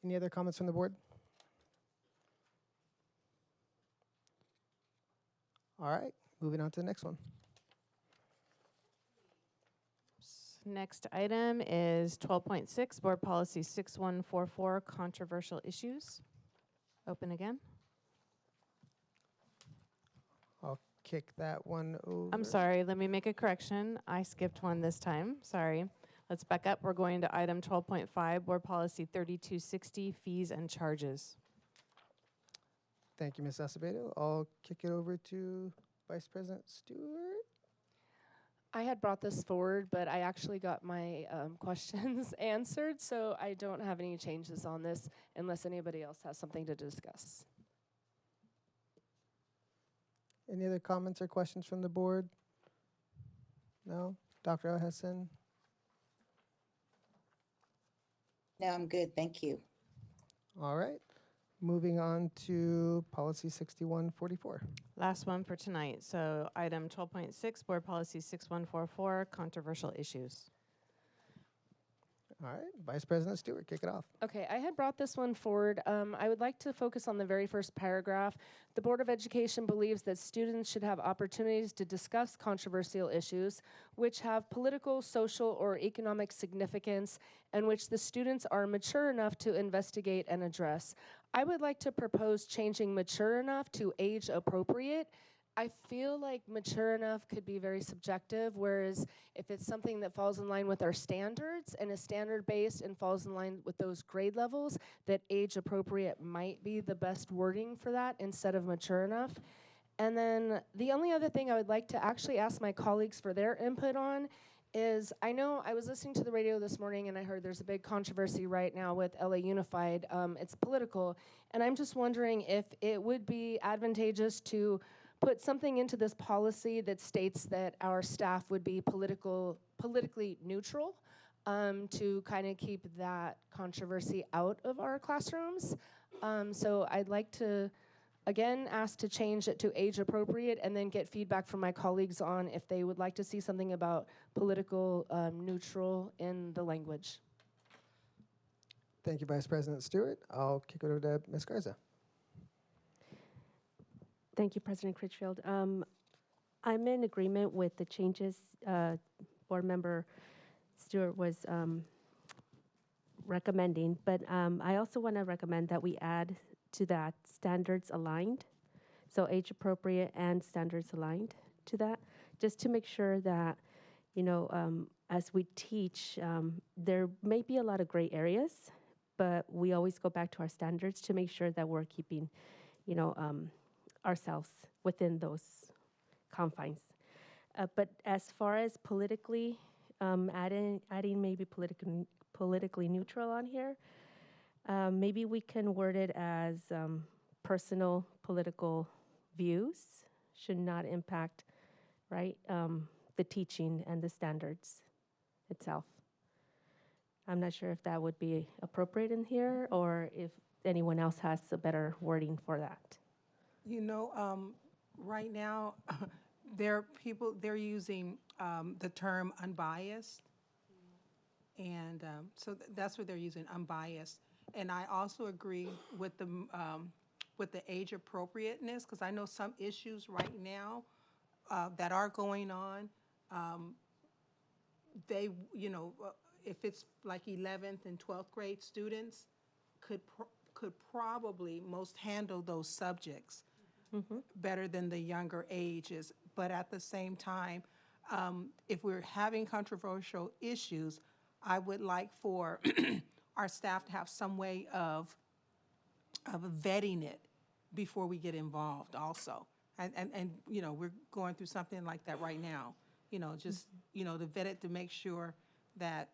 Any other comments from the board? All right, moving on to the next one. Next item is 12.6, Board Policy 6144, Controversial Issues. Open again. I'll kick that one over. I'm sorry, let me make a correction. I skipped one this time, sorry. Let's back up. We're going to item 12.5, Board Policy 3260, Fees and Charges. Thank you, Ms. Acevedo. I'll kick it over to Vice President Stewart. I had brought this forward, but I actually got my questions answered, so I don't have any changes on this unless anybody else has something to discuss. Any other comments or questions from the board? No? Dr. Alhassan? No, I'm good. Thank you. All right. Moving on to policy 6144. Last one for tonight. So item 12.6, Board Policy 6144, Controversial Issues. All right, Vice President Stewart, kick it off. Okay, I had brought this one forward. I would like to focus on the very first paragraph. The Board of Education believes that students should have opportunities to discuss controversial issues which have political, social, or economic significance and which the students are mature enough to investigate and address. I would like to propose changing mature enough to age appropriate. I feel like mature enough could be very subjective, whereas if it's something that falls in line with our standards and is standard-based and falls in line with those grade levels, that age appropriate might be the best wording for that instead of mature enough. And then the only other thing I would like to actually ask my colleagues for their input on is, I know I was listening to the radio this morning and I heard there's a big controversy right now with LA Unified. It's political, and I'm just wondering if it would be advantageous to put something into this policy that states that our staff would be politically neutral to kind of keep that controversy out of our classrooms. So I'd like to, again, ask to change it to age appropriate and then get feedback from my colleagues on if they would like to see something about political neutral in the language. Thank you, Vice President Stewart. I'll kick it over to Ms. Garza. Thank you, President Critchfield. I'm in agreement with the changes Board Member Stewart was recommending, but I also want to recommend that we add to that standards aligned, so age appropriate and standards aligned to that, just to make sure that, you know, as we teach, there may be a lot of gray areas, but we always go back to our standards to make sure that we're keeping, you know, ourselves within those confines. But as far as politically, adding maybe politically neutral on here, maybe we can word it as personal political views should not impact right? The teaching and the standards itself. I'm not sure if that would be appropriate in here or if anyone else has a better wording for that. You know, right now, they're using the term unbiased. And so that's what they're using, unbiased. And I also agree with the age appropriateness, because I know some issues right now that are going on. They, you know, if it's like 11th and 12th grade students, could probably most handle those subjects better than the younger ages. But at the same time, if we're having controversial issues, I would like for our staff to have some way of vetting it before we get involved also. And you know, we're going through something like that right now. You know, just, you know, to vet it to make sure that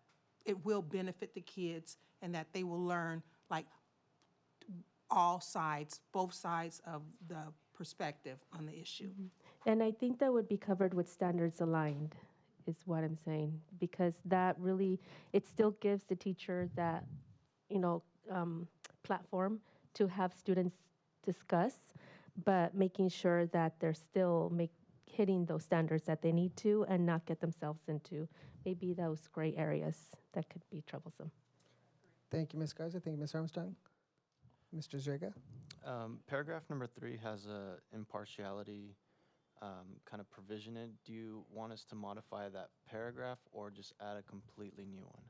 it will benefit the kids and that they will learn like all sides, both sides of the perspective on the issue. And I think that would be covered with standards aligned, is what I'm saying, because that really, it still gives the teacher that, you know, platform to have students discuss, but making sure that they're still hitting those standards that they need to and not get themselves into maybe those gray areas that could be troublesome. Thank you, Ms. Garza. Thank you, Ms. Armstrong. Mr. Zerga? Paragraph number 3 has a impartiality kind of provision in it. Do you want us to modify that paragraph or just add a completely new one?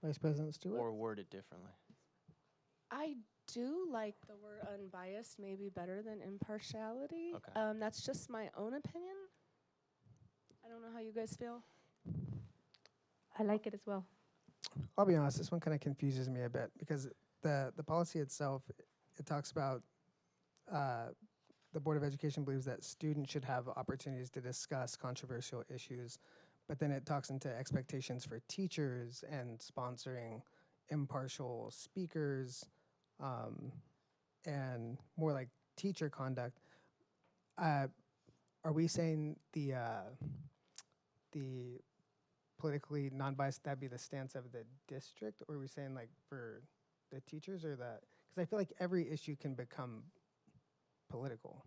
Vice President Stewart? Or word it differently? I do like the word unbiased maybe better than impartiality. Okay. That's just my own opinion. I don't know how you guys feel. I like it as well. I'll be honest, this one kind of confuses me a bit because the policy itself, it talks about the Board of Education believes that students should have opportunities to discuss controversial issues, but then it talks into expectations for teachers and sponsoring impartial speakers and more like teacher conduct. Are we saying the politically non-biased, that'd be the stance of the district, or are we saying like for the teachers, or that? Because I feel like every issue can become political.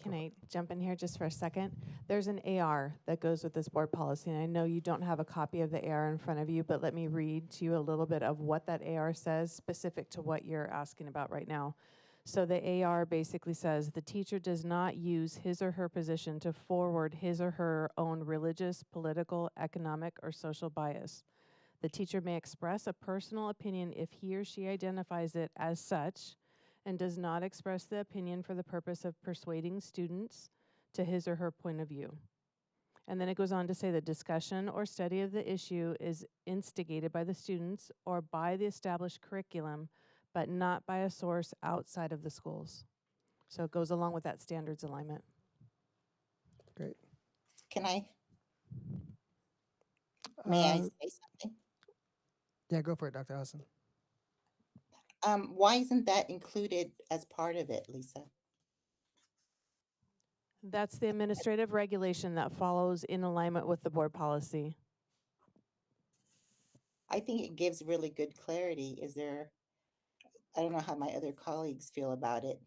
Can I jump in here just for a second? There's an AR that goes with this board policy, and I know you don't have a copy of the AR in front of you, but let me read to you a little bit of what that AR says specific to what you're asking about right now. So the AR basically says the teacher does not use his or her position to forward his or her own religious, political, economic, or social bias. The teacher may express a personal opinion if he or she identifies it as such and does not express the opinion for the purpose of persuading students to his or her point of view. And then it goes on to say the discussion or study of the issue is instigated by the students or by the established curriculum, but not by a source outside of the schools. So it goes along with that standards alignment. Great. Can I? May I say something? Yeah, go for it, Dr. Allison. Why isn't that included as part of it, Lisa? That's the administrative regulation that follows in alignment with the board policy. I think it gives really good clarity. I don't know how my other colleagues feel about it,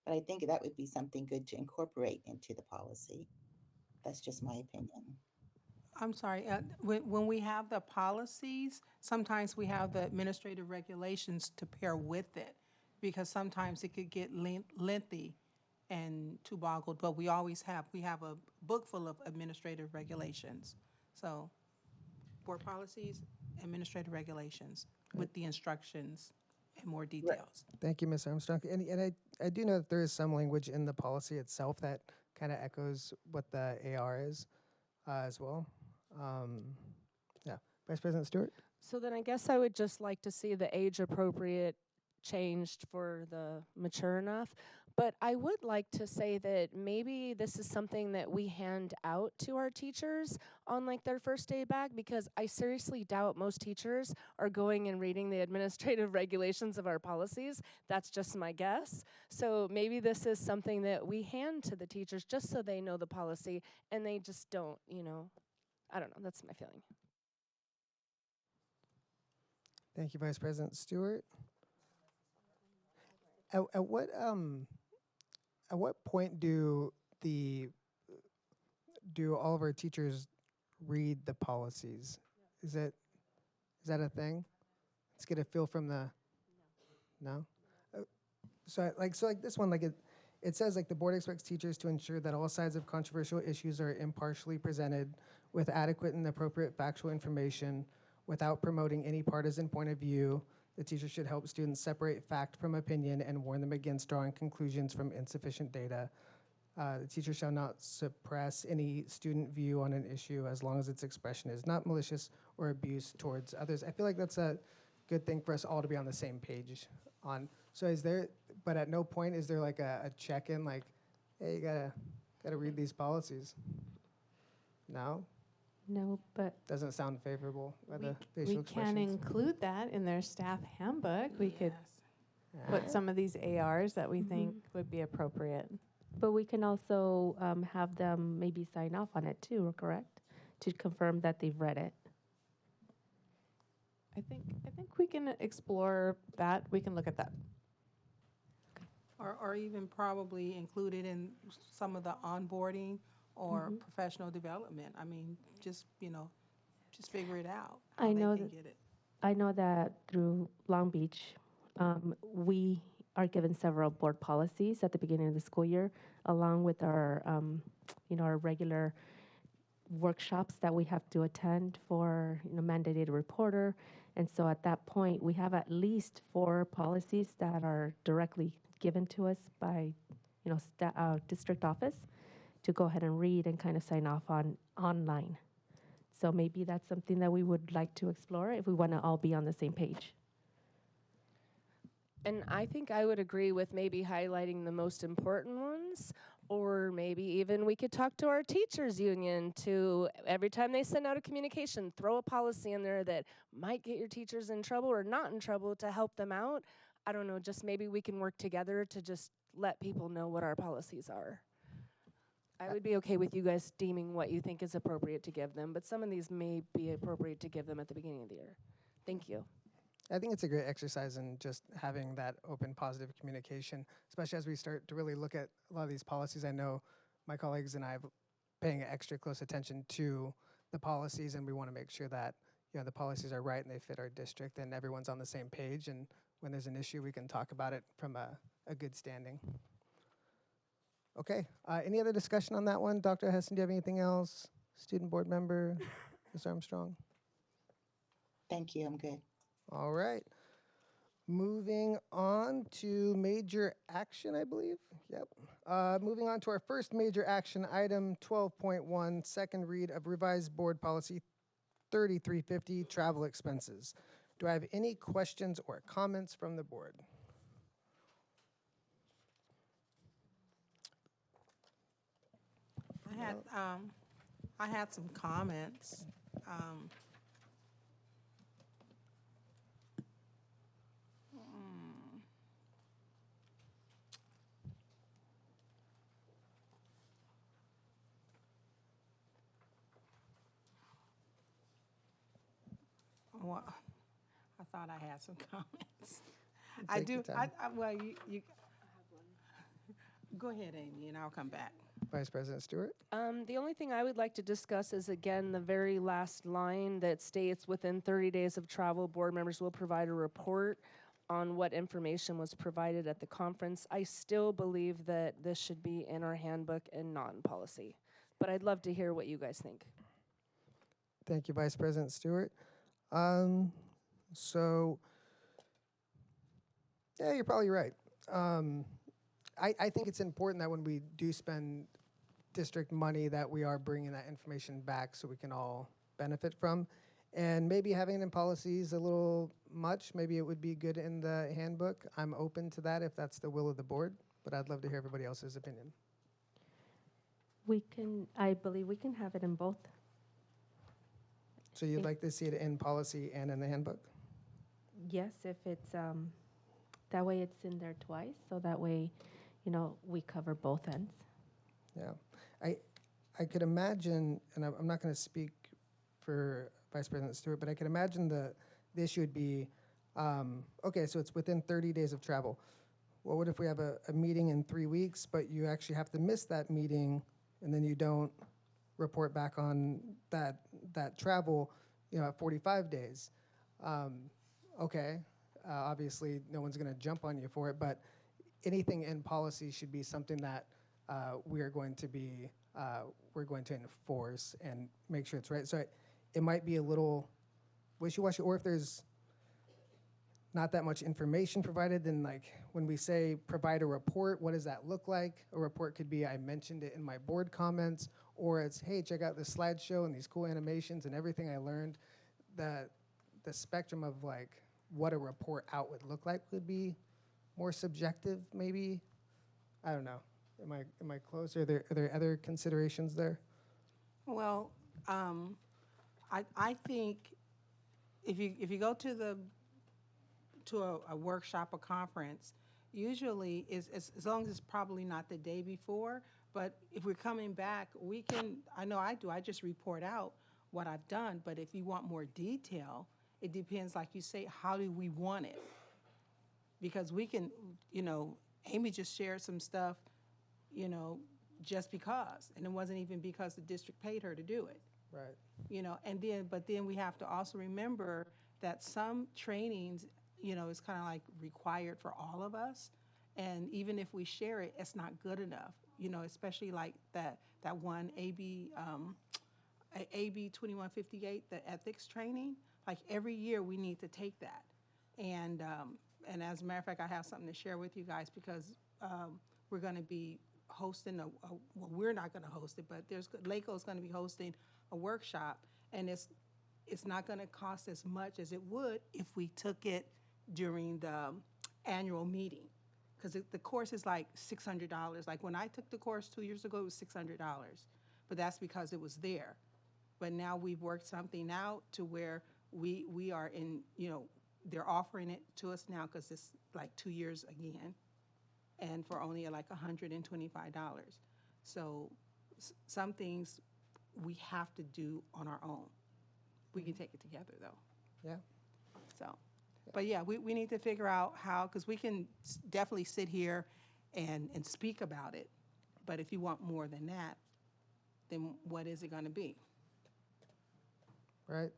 but I think that would be something good to incorporate into the policy. That's just my opinion. I'm sorry, when we have the policies, sometimes we have the administrative regulations to pair with it, because sometimes it could get lengthy and too boggled, but we have a book full of administrative regulations. So, board policies, administrative regulations with the instructions and more details. Thank you, Ms. Armstrong. And I do know that there is some language in the policy itself that kind of echoes what the AR is as well. Yeah, Vice President Stewart? So then I guess I would just like to see the age appropriate changed for the mature enough. But I would like to say that maybe this is something that we hand out to our teachers on like their first day back, because I seriously doubt most teachers are going and reading the administrative regulations of our policies. That's just my guess. So maybe this is something that we hand to the teachers just so they know the policy and they just don't, I don't know, that's my feeling. Thank you, Vice President Stewart. At what point do all of our teachers read the policies? Is that a thing? Let's get a feel from the. No. So like this one, like it says like the board expects teachers to ensure that all sides of controversial issues are impartially presented with adequate and appropriate factual information without promoting any partisan point of view. The teacher should help students separate fact from opinion and warn them against drawing conclusions from insufficient data. The teacher shall not suppress any student view on an issue as long as its expression is not malicious or abuse towards others. I feel like that's a good thing for us all to be on the same page on. So but at no point is there like a check-in like, hey, you gotta read these policies? No? No, but Doesn't sound favorable by the We facial can expressions. include that in their staff handbook. We could put some of these ARs that we think would be appropriate. But we can also have them maybe sign off on it too, correct? To confirm that they've read it. I think we can explore that. We can look at that. Or even probably included in some of the onboarding or professional development. I mean, just figure it out. How I they know can that. get it. I know that through Long Beach, we are given several board policies at the beginning of the school year, along with our, our regular workshops that we have to attend for, mandated reporter. And so at that point, we have at least 4 policies that are directly given to us by, district office to go ahead and read and kind of sign off on online. So maybe that's something that we would like to explore if we want to all be on the same page. And I think I would agree with maybe highlighting the most important ones, or maybe even we could talk to our teachers union to, every time they send out a communication, throw a policy in there that might get your teachers in trouble or not in trouble to help them out. I don't know, just maybe we can work together to just let people know what our policies are. I would be okay with you guys deeming what you think is appropriate to give them, but some of these may be appropriate to give them at the beginning of the year. Thank you. I think it's a great exercise in just having that open, positive communication, especially as we start to really look at a lot of these policies. I know my colleagues and I have paying extra close attention to the policies, and we want to make sure that the policies are right and they fit our district and everyone's on the same page. And when there's an issue, we can talk about it from a good standing. Okay, any other discussion on that one? Dr. Hessen, do you have anything else? Student board member, Ms. Armstrong? Thank you, I'm good. All right. Moving on to major action, I believe. Yep. Moving on to our first major action item, 12.1, second read of revised board policy 3350, travel expenses. Do I have any questions or comments from the board? I had some comments. Well, I thought I had some comments. I Take your do. time. Well, you. Go ahead, Amy, and I'll come back. Vice President Stewart? The only thing I would like to discuss is, again, the very last line that states within 30 days of travel, board members will provide a report on what information was provided at the conference. I still believe that this should be in our handbook and not in policy. But I'd love to hear what you guys think. Thank you, Vice President Stewart. So, yeah, you're probably right. I think it's important that when we do spend district money that we are bringing that information back so we can all benefit from. And maybe having it in policy is a little much. Maybe it would be good in the handbook. I'm open to that if that's the will of the board. but I'd love to hear everybody else's opinion. I believe we can have it in both. So you'd If- like to see it in policy and in the handbook? Yes, if it's, that way it's in there twice, so that way, we cover both ends. Yeah. I could imagine, and I'm not going to speak for Vice President Stewart, but I could imagine the issue would be, okay, so it's within 30 days of travel. Well, what if we have a meeting in 3 weeks, but you actually have to miss that meeting, and then you don't report back on that travel, at 45 days? Okay, obviously no one's going to jump on you for it, but anything in policy should be something that we're going to enforce and make sure it's right. So it might be a little wishy-washy, or if there's not that much information provided, then like when we say provide a report, what does that look like? A report could be, I mentioned it in my board comments, or it's, hey, check out this slideshow and these cool animations and everything I learned. The spectrum of like what a report out would look like would be more subjective, maybe. I don't know. Am I close? Are there other considerations there? Well, I think if you go to a workshop or conference, usually as long as it's probably not the day before, but if we're coming back, we can, I know I do, I just report out what I've done, but if you want more detail, it depends, like you say, how do we want it? Because we can, Amy just shared some stuff, just because, and it wasn't even because the district paid her to do it. Right. But then we have to also remember that some trainings, is kind of like required for all of us. And even if we share it, it's not good enough, especially like that one AB 2158, the ethics training. Like every year we need to take that. And as a matter of fact, I have something to share with you guys because we're going to be hosting well, we're not going to host it, but LACO is going to be hosting a workshop, and it's not going to cost as much as it would if we took it during the annual meeting, because the course is like $600. Like when I took the course 2 years ago, it was $600, but that's because it was there. But now we've worked something out to where we are in, they're offering it to us now because it's like 2 years again, and for only like $125. So some things we have to do on our own. We can take it together though. Yeah. So, but yeah, we need to figure out how, because we can definitely sit here and speak about it. But if you want more than that, then what is it going to be? Right.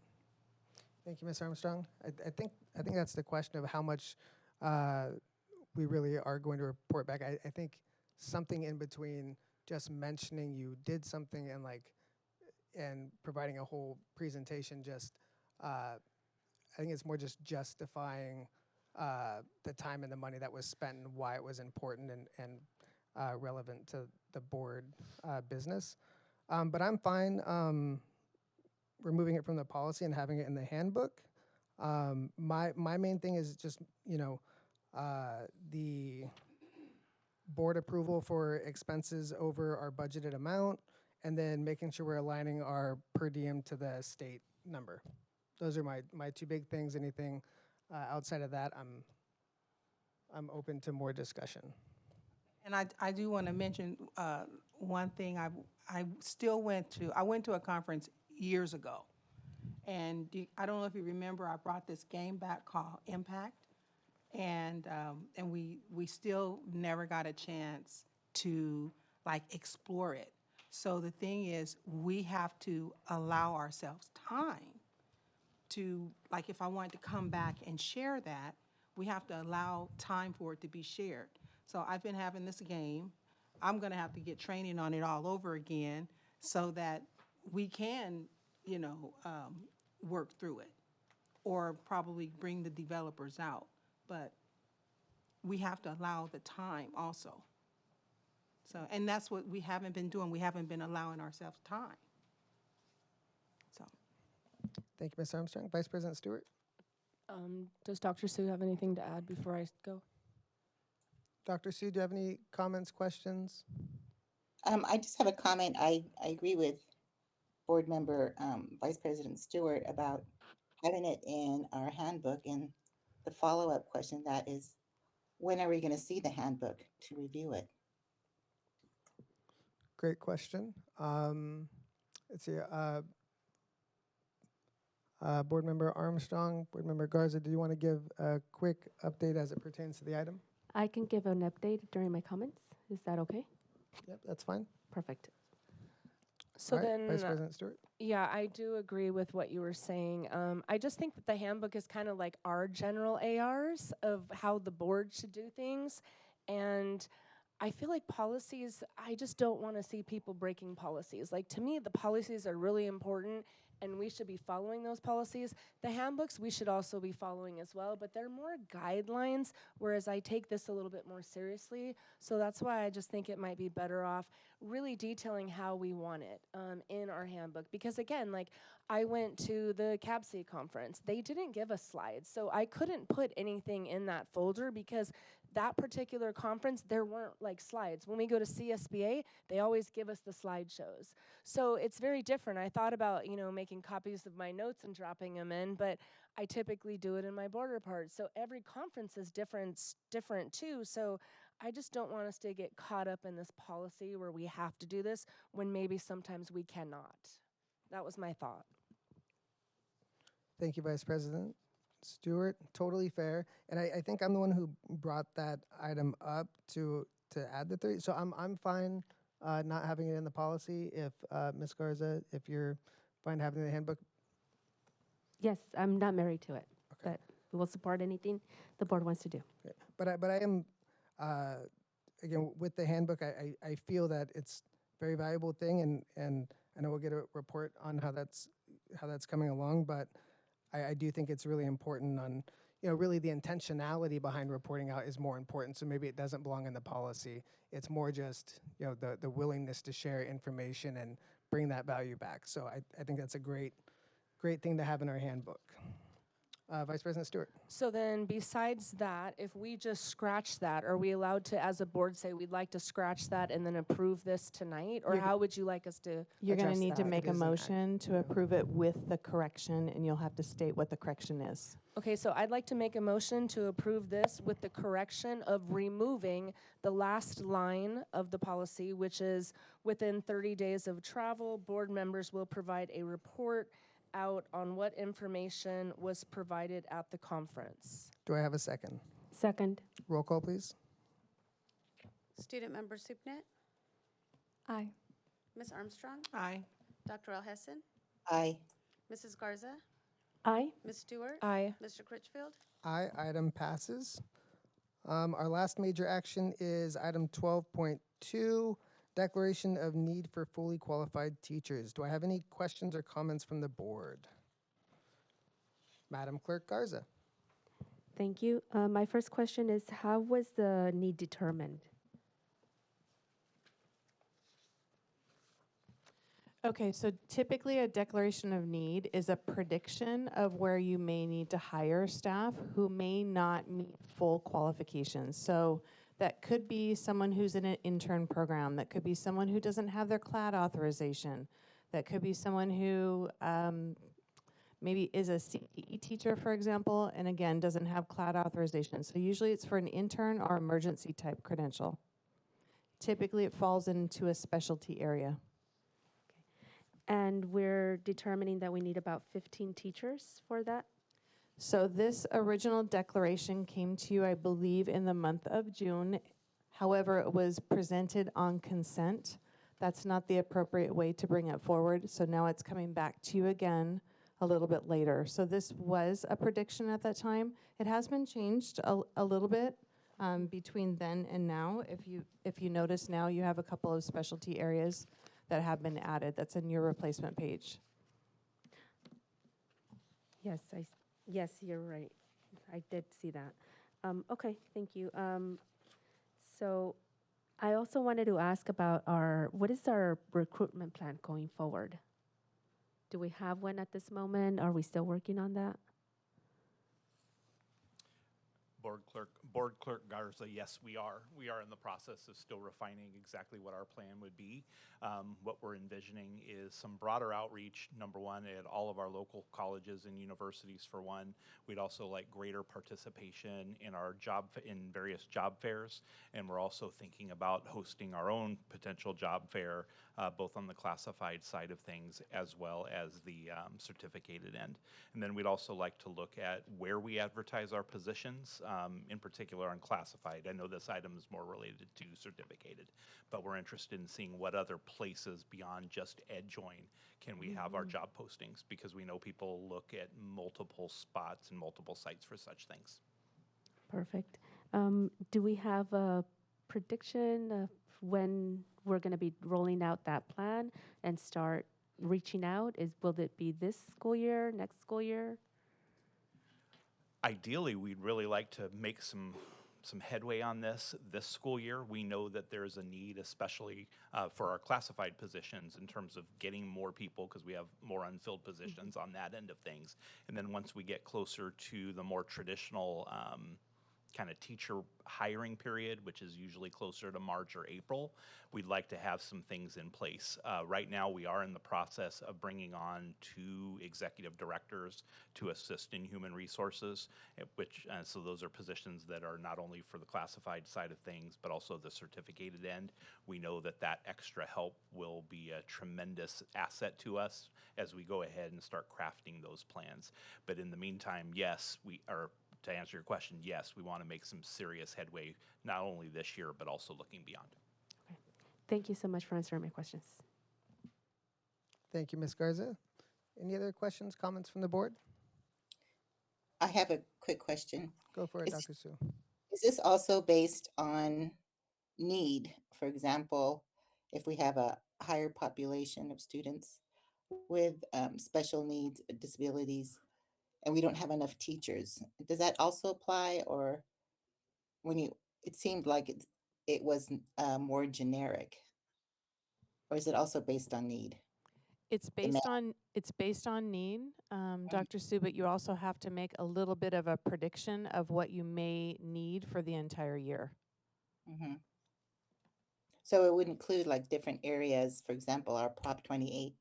Thank you, Ms. Armstrong. I think that's the question of how much we really are going to report back. I think something in between just mentioning you did something and providing a whole presentation, I think it's more just justifying the time and the money that was spent and why it was important and relevant to the board business. But I'm fine removing it from the policy and having it in the handbook. My main thing is just, the board approval for expenses over our budgeted amount, and then making sure we're aligning our per diem to the state number. Those are my two big things. Anything outside of that, I'm open to more discussion. And I do want to mention one thing. I went to a conference years ago, and I don't know if you remember, I brought this game back called Impact, and we still never got a chance to explore it. So the thing is, we have to allow ourselves time to, if I wanted to come back and share that, we have to allow time for it to be shared. So I've been having this game. I'm going to have to get training on it all over again so that we can, work through it, or probably bring the developers out. But we have to allow the time also. So, and that's what we haven't been doing. We haven't been allowing ourselves time. So. Thank you, Ms. Armstrong. Vice President Stewart? Does Dr. Sue have anything to add before I go? Dr. Sue, do you have any comments, questions? I just have a comment. I agree with Board Member Vice President Stewart about having it in our handbook. And the follow-up question that is, when are we going to see the handbook to review it? Great question. Let's see. Board Member Armstrong, Board Member Garza, do you want to give a quick update as it pertains to the item? I can give an update during my comments. Is that okay? Yep, that's fine. Perfect. So All right, then, Vice President Stewart. yeah, I do agree with what you were saying. I just think that the handbook is kind of like our general ARs of how the board should do things. And I feel like policies, I just don't want to see people breaking policies. Like, to me, the policies are really important and we should be following those policies. The handbooks we should also be following as well, but they're more guidelines, whereas I take this a little bit more seriously. So that's why I just think it might be better off really detailing how we want it in our handbook. Because again, like, I went to the CABC conference. They didn't give us slides, so I couldn't put anything in that folder because that particular conference, there weren't like slides. When we go to CSBA, they always give us the slideshows. So it's very different. I thought about, making copies of my notes and dropping them in, but I typically do it in my border parts. So every conference is different too. So I just don't want us to get caught up in this policy where we have to do this when maybe sometimes we cannot. That was my thought. Thank you, Vice President Stewart. Totally fair. And I think I'm the one who brought that item up to add the 30. So I'm fine not having it in the policy if Ms. Garza, if you're fine having it in the handbook. Yes, I'm not married to it, but we will support anything the board wants to do. Okay. But I am again with the handbook. I feel that it's a very valuable thing, and I know we'll get a report on how that's coming along. But I do think it's really important on, really the intentionality behind reporting out is more important. So maybe it doesn't belong in the policy. It's more just, the willingness to share information and bring that value back. So I think that's a great thing to have in our handbook. Vice President Stewart. So then besides that, if we just scratch that, are we allowed to, as a board, say we'd like to scratch that and then approve this tonight? Or how would you like us to You're going address to need to that? make a It is an motion to approve it with the correction, and you'll have to state what the correction is. Okay, so I'd like to make a motion to approve this with the correction of removing the last line of the policy, which is within 30 days of travel, board members will provide a report out on what information was provided at the conference. Do I have a second? Second. Roll call, please. Student Member Supnet, Aye. Ms. Armstrong, Aye. Dr. Alhesson, Aye. Mrs. Garza, Aye. Ms. Stewart, Aye. Mr. Critchfield. Aye, item passes. Our last major action is item 12.2, Declaration of Need for Fully Qualified Teachers. Do I have any questions or comments from the board? Madam Clerk Garza. Thank you. My first question is, how was the need determined? Okay, so typically a declaration of need is a prediction of where you may need to hire staff who may not meet full qualifications. So that could be someone who's in an intern program. That could be someone who doesn't have their CLAD authorization. That could be someone who maybe is a CTE teacher, for example, and again, doesn't have CLAD authorization. So usually it's for an intern or emergency type credential. Typically it falls into a specialty area. And we're determining that we need about 15 teachers for that? So this original declaration came to you, I believe, in the month of June. However, it was presented on consent. That's not the appropriate way to bring it forward. So now it's coming back to you again a little bit later. So this was a prediction at that time. It has been changed a little bit between then and now. If you notice now, you have a couple of specialty areas that have been added. That's in your replacement page. Yes, you're right. I did see that. Okay, thank you. So I also wanted to ask about what is our recruitment plan going forward? Do we have one at this moment? Are we still working on that? Board Clerk Garza, yes, we are. We are in the process of still refining exactly what our plan would be. What we're envisioning is some broader outreach, number one, at all of our local colleges and universities for one. We'd also like greater participation in our in various job fairs. And we're also thinking about hosting our own potential job fair, both on the classified side of things as well as the certificated end. And then we'd also like to look at where we advertise our positions, in particular on classified. I know this item is more related to certificated, but we're interested in seeing what other places beyond just EdJoin can we have our job postings, because we know people look at multiple spots and multiple sites for such things. Perfect. Do we have a prediction of when we're going to be rolling out that plan and start reaching out? Will it be this school year, next school year? Ideally, we'd really like to make some headway on this school year. We know that there's a need, especially for our classified positions, in terms of getting more people, because we have more unfilled positions on that end of things. And then once we get closer to the more traditional kind of teacher hiring period, which is usually closer to March or April, we'd like to have some things in place. Right now, we are in the process of bringing on 2 executive directors to assist in human resources, so those are positions that are not only for the classified side of things, but also the certificated end. We know that that extra help will be a tremendous asset to us as we go ahead and start crafting those plans. But in the meantime, yes, to answer your question, yes, we want to make some serious headway, not only this year, but also looking beyond. Okay. Thank you so much for answering my questions. Thank you, Ms. Garza. Any other questions, comments from the board? I have a quick question. Go for it, Dr. Sue. Is this also based on need? For example, if we have a higher population of students with special needs, disabilities, and we don't have enough teachers, does that also apply? Or it seemed like it was more generic, or is it also based on need? It's based on need, Dr. Sue, but you also have to make a little bit of a prediction of what you may need for the entire year. Mm-hmm. So it would include like different areas, for example, our Prop 28,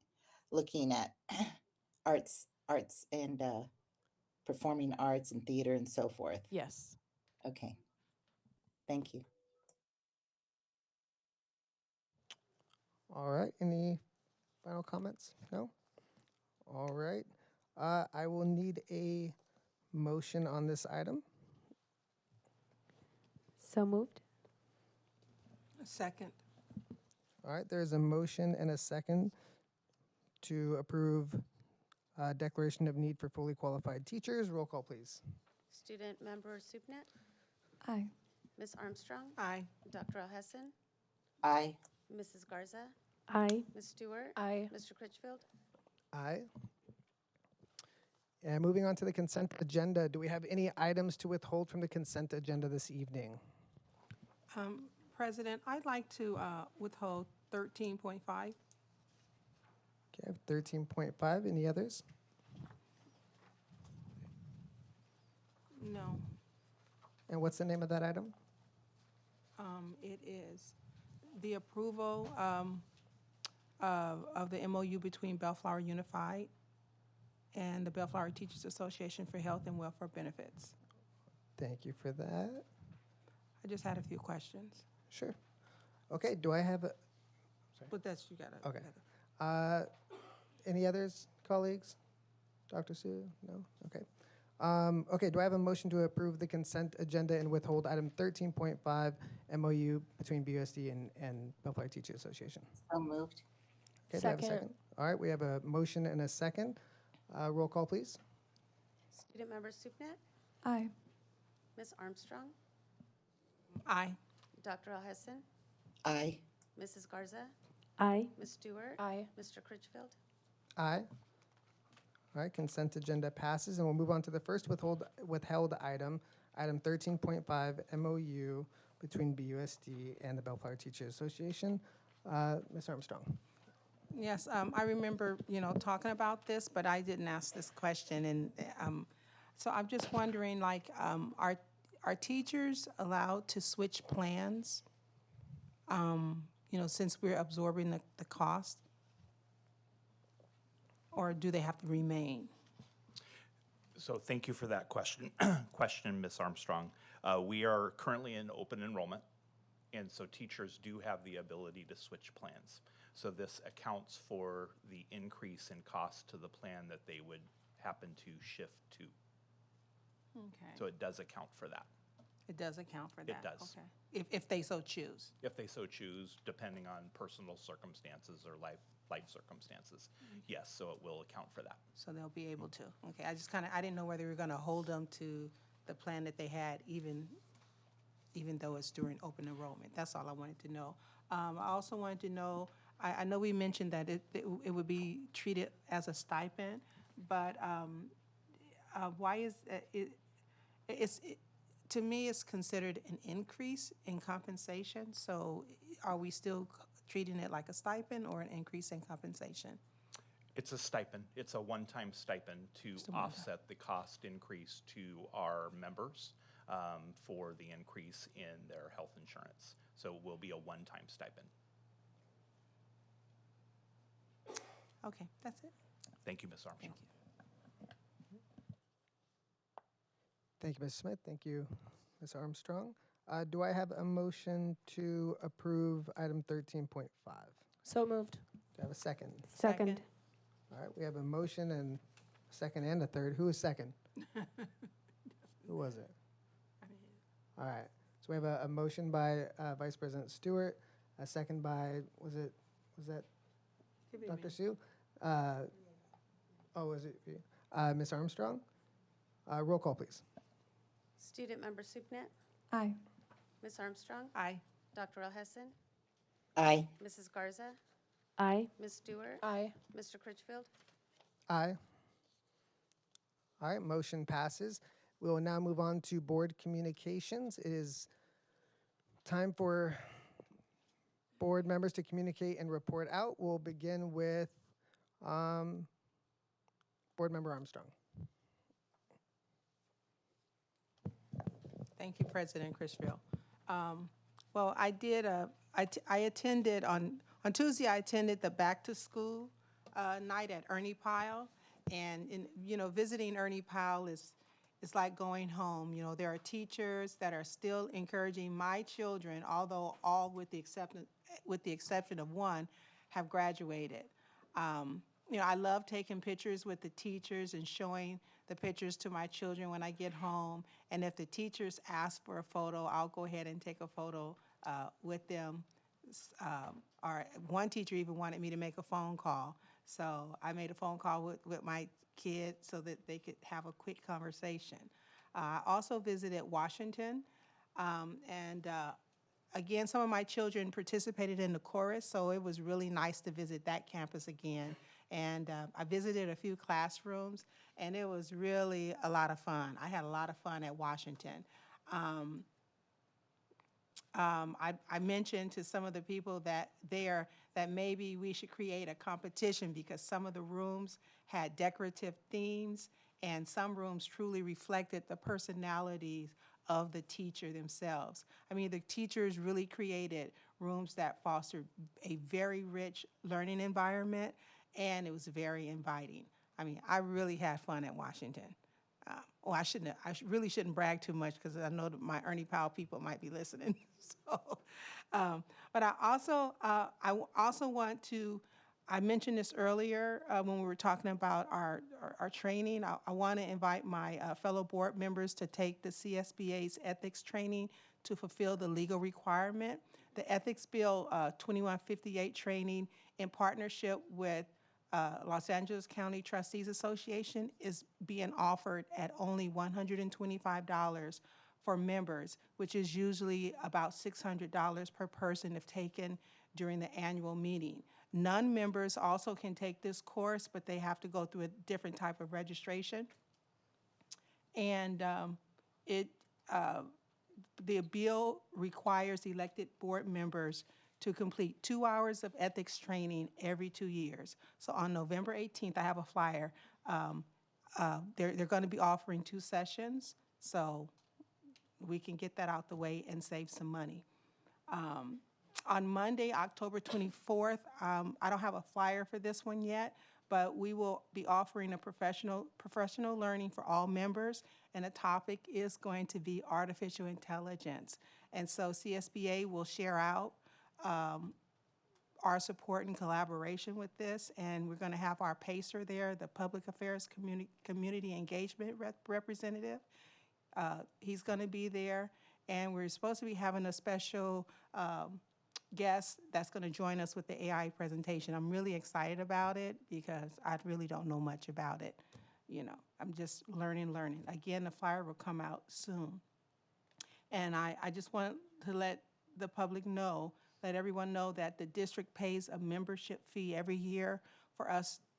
looking at arts and performing arts and theater and so forth. Yes. Okay. Thank you. All right. Any final comments? No? All right. I will need a motion on this item. So moved. A second. All right. There's a motion and a second to approve declaration of need for fully qualified teachers. Roll call, please. Student Member Supnet, Aye. Ms. Armstrong, Aye. Dr. Alhessan, Aye. Mrs. Garza, Aye. Ms. Stewart, Aye. Mr. Critchfield. Aye. And moving on to the consent agenda, do we have any items to withhold from the consent agenda this evening? President, I'd like to withhold 13.5. Okay, 13.5. Any others? No. And what's the name of that item? It is the approval of the MOU between Bellflower Unified and the Bellflower Teachers Association for Health and Welfare Benefits. Thank you for that. I just had a few questions. Sure. Okay, do I have a... But that's, you got it. Okay. Any others, colleagues? Dr. Sue? No? Okay. Okay, do I have a motion to approve the consent agenda and withhold item 13.5 MOU between BUSD and Bellflower Teachers Association? So moved. Okay, do I have a second? All right, we have a motion and a second. Roll call, please. Student Member Supnet, Aye. Ms. Armstrong, Aye. Dr. Alhessan, Aye. Mrs. Garza, Aye. Ms. Stewart, Aye. Mr. Critchfield. Aye. All right, consent agenda passes, and we'll move on to the first withheld item, item 13.5 MOU between BUSD and the Bellflower Teachers Association. Ms. Armstrong. Yes, I remember, talking about this, but I didn't ask this question. And so I'm just wondering, like, are teachers allowed to switch plans? Since we're absorbing the cost? Or do they have to remain? So thank you for that question, Ms. Armstrong. We are currently in open enrollment, and so teachers do have the ability to switch plans. So this accounts for the increase in cost to the plan that they would happen to shift to. Okay. So it does account for that, It does account for that? It does. Okay. If they so choose? if they so choose, depending on personal circumstances or life circumstances. Yes, so it will account for that. So they'll be able to? Okay, I didn't know whether we were going to hold them to the plan that they had, even though it's during open enrollment. That's all I wanted to know. I also wanted to know, I know we mentioned that it would be treated as a stipend, but why is it, to me, it's considered an increase in compensation. So are we still treating it like a stipend or an increase in compensation? It's a stipend. It's a one-time stipend to Just a one-time. offset the cost increase to our members for the increase in their health insurance. So it will be a one-time stipend. Okay, that's it. Thank you, Ms. Armstrong. Thank you, Ms. Smith. Thank you, Ms. Armstrong. Do I have a motion to approve item 13.5? So moved. Do I have a second? Second. All right, we have a motion and a second and a third. Who was second? Who was it? All right, so we have a motion by Vice President Stewart, a second by, was that Dr. Sue? Was it you? Ms. Armstrong? Roll call, please. Student Member Supnet, Aye. Ms. Armstrong, Aye. Dr. Alhesson, Aye. Mrs. Garza, Aye. Ms. Stewart, Aye. Mr. Critchfield. Aye. All right, motion passes. We will now move on to board communications. It is time for board members to communicate and report out. We'll begin with Board Member Armstrong. Thank you, President Critchfield. Well, I attended on Tuesday, I attended the back to school night at Ernie Pyle. And visiting Ernie Pyle is like going home. There are teachers that are still encouraging my children, although all with the exception of one have graduated. I love taking pictures with the teachers and showing the pictures to my children when I get home. And if the teachers ask for a photo, I'll go ahead and take a photo with them. Or one teacher even wanted me to make a phone call. So I made a phone call with my kid so that they could have a quick conversation. I also visited Washington. Again, some of my children participated in the chorus, so it was really nice to visit that campus again. And I visited a few classrooms, and it was really a lot of fun. I had a lot of fun at Washington. I mentioned to some of the people that maybe we should create a competition because some of the rooms had decorative themes, and some rooms truly reflected the personalities of the teacher themselves. I mean, the teachers really created rooms that fostered a very rich learning environment, and it was very inviting. I mean, I really had fun at Washington. I really shouldn't brag too much because I know that my Ernie Pyle people might be listening. But I also want to, I mentioned this earlier when we were talking about our training. I want to invite my fellow board members to take the CSBA's ethics training to fulfill the legal requirement. The Ethics Bill 2158 training in partnership with Los Angeles County Trustees Association is being offered at only $125 for members, which is usually about $600 per person if taken during the annual meeting. Non-members also can take this course, but they have to go through a different type of registration. And the bill requires elected board members to complete 2 hours of ethics training every 2 years. So on November 18th, I have a flyer. They're going to be offering 2 sessions. So we can get that out the way and save some money. On Monday, October 24th, I don't have a flyer for this one yet, but we will be offering a professional learning for all members, and the topic is going to be artificial intelligence. And so CSBA will share out our support and collaboration with this, and we're going to have our PACER there, the Public Affairs Community Engagement Representative. He's going to be there, and we're supposed to be having a special guest that's going to join us with the AI presentation. I'm really excited about it because I really don't know much about it. You know, I'm just learning. Again, the flyer will come out soon. And I just want to let the public know, let everyone know that the district pays a membership fee every year for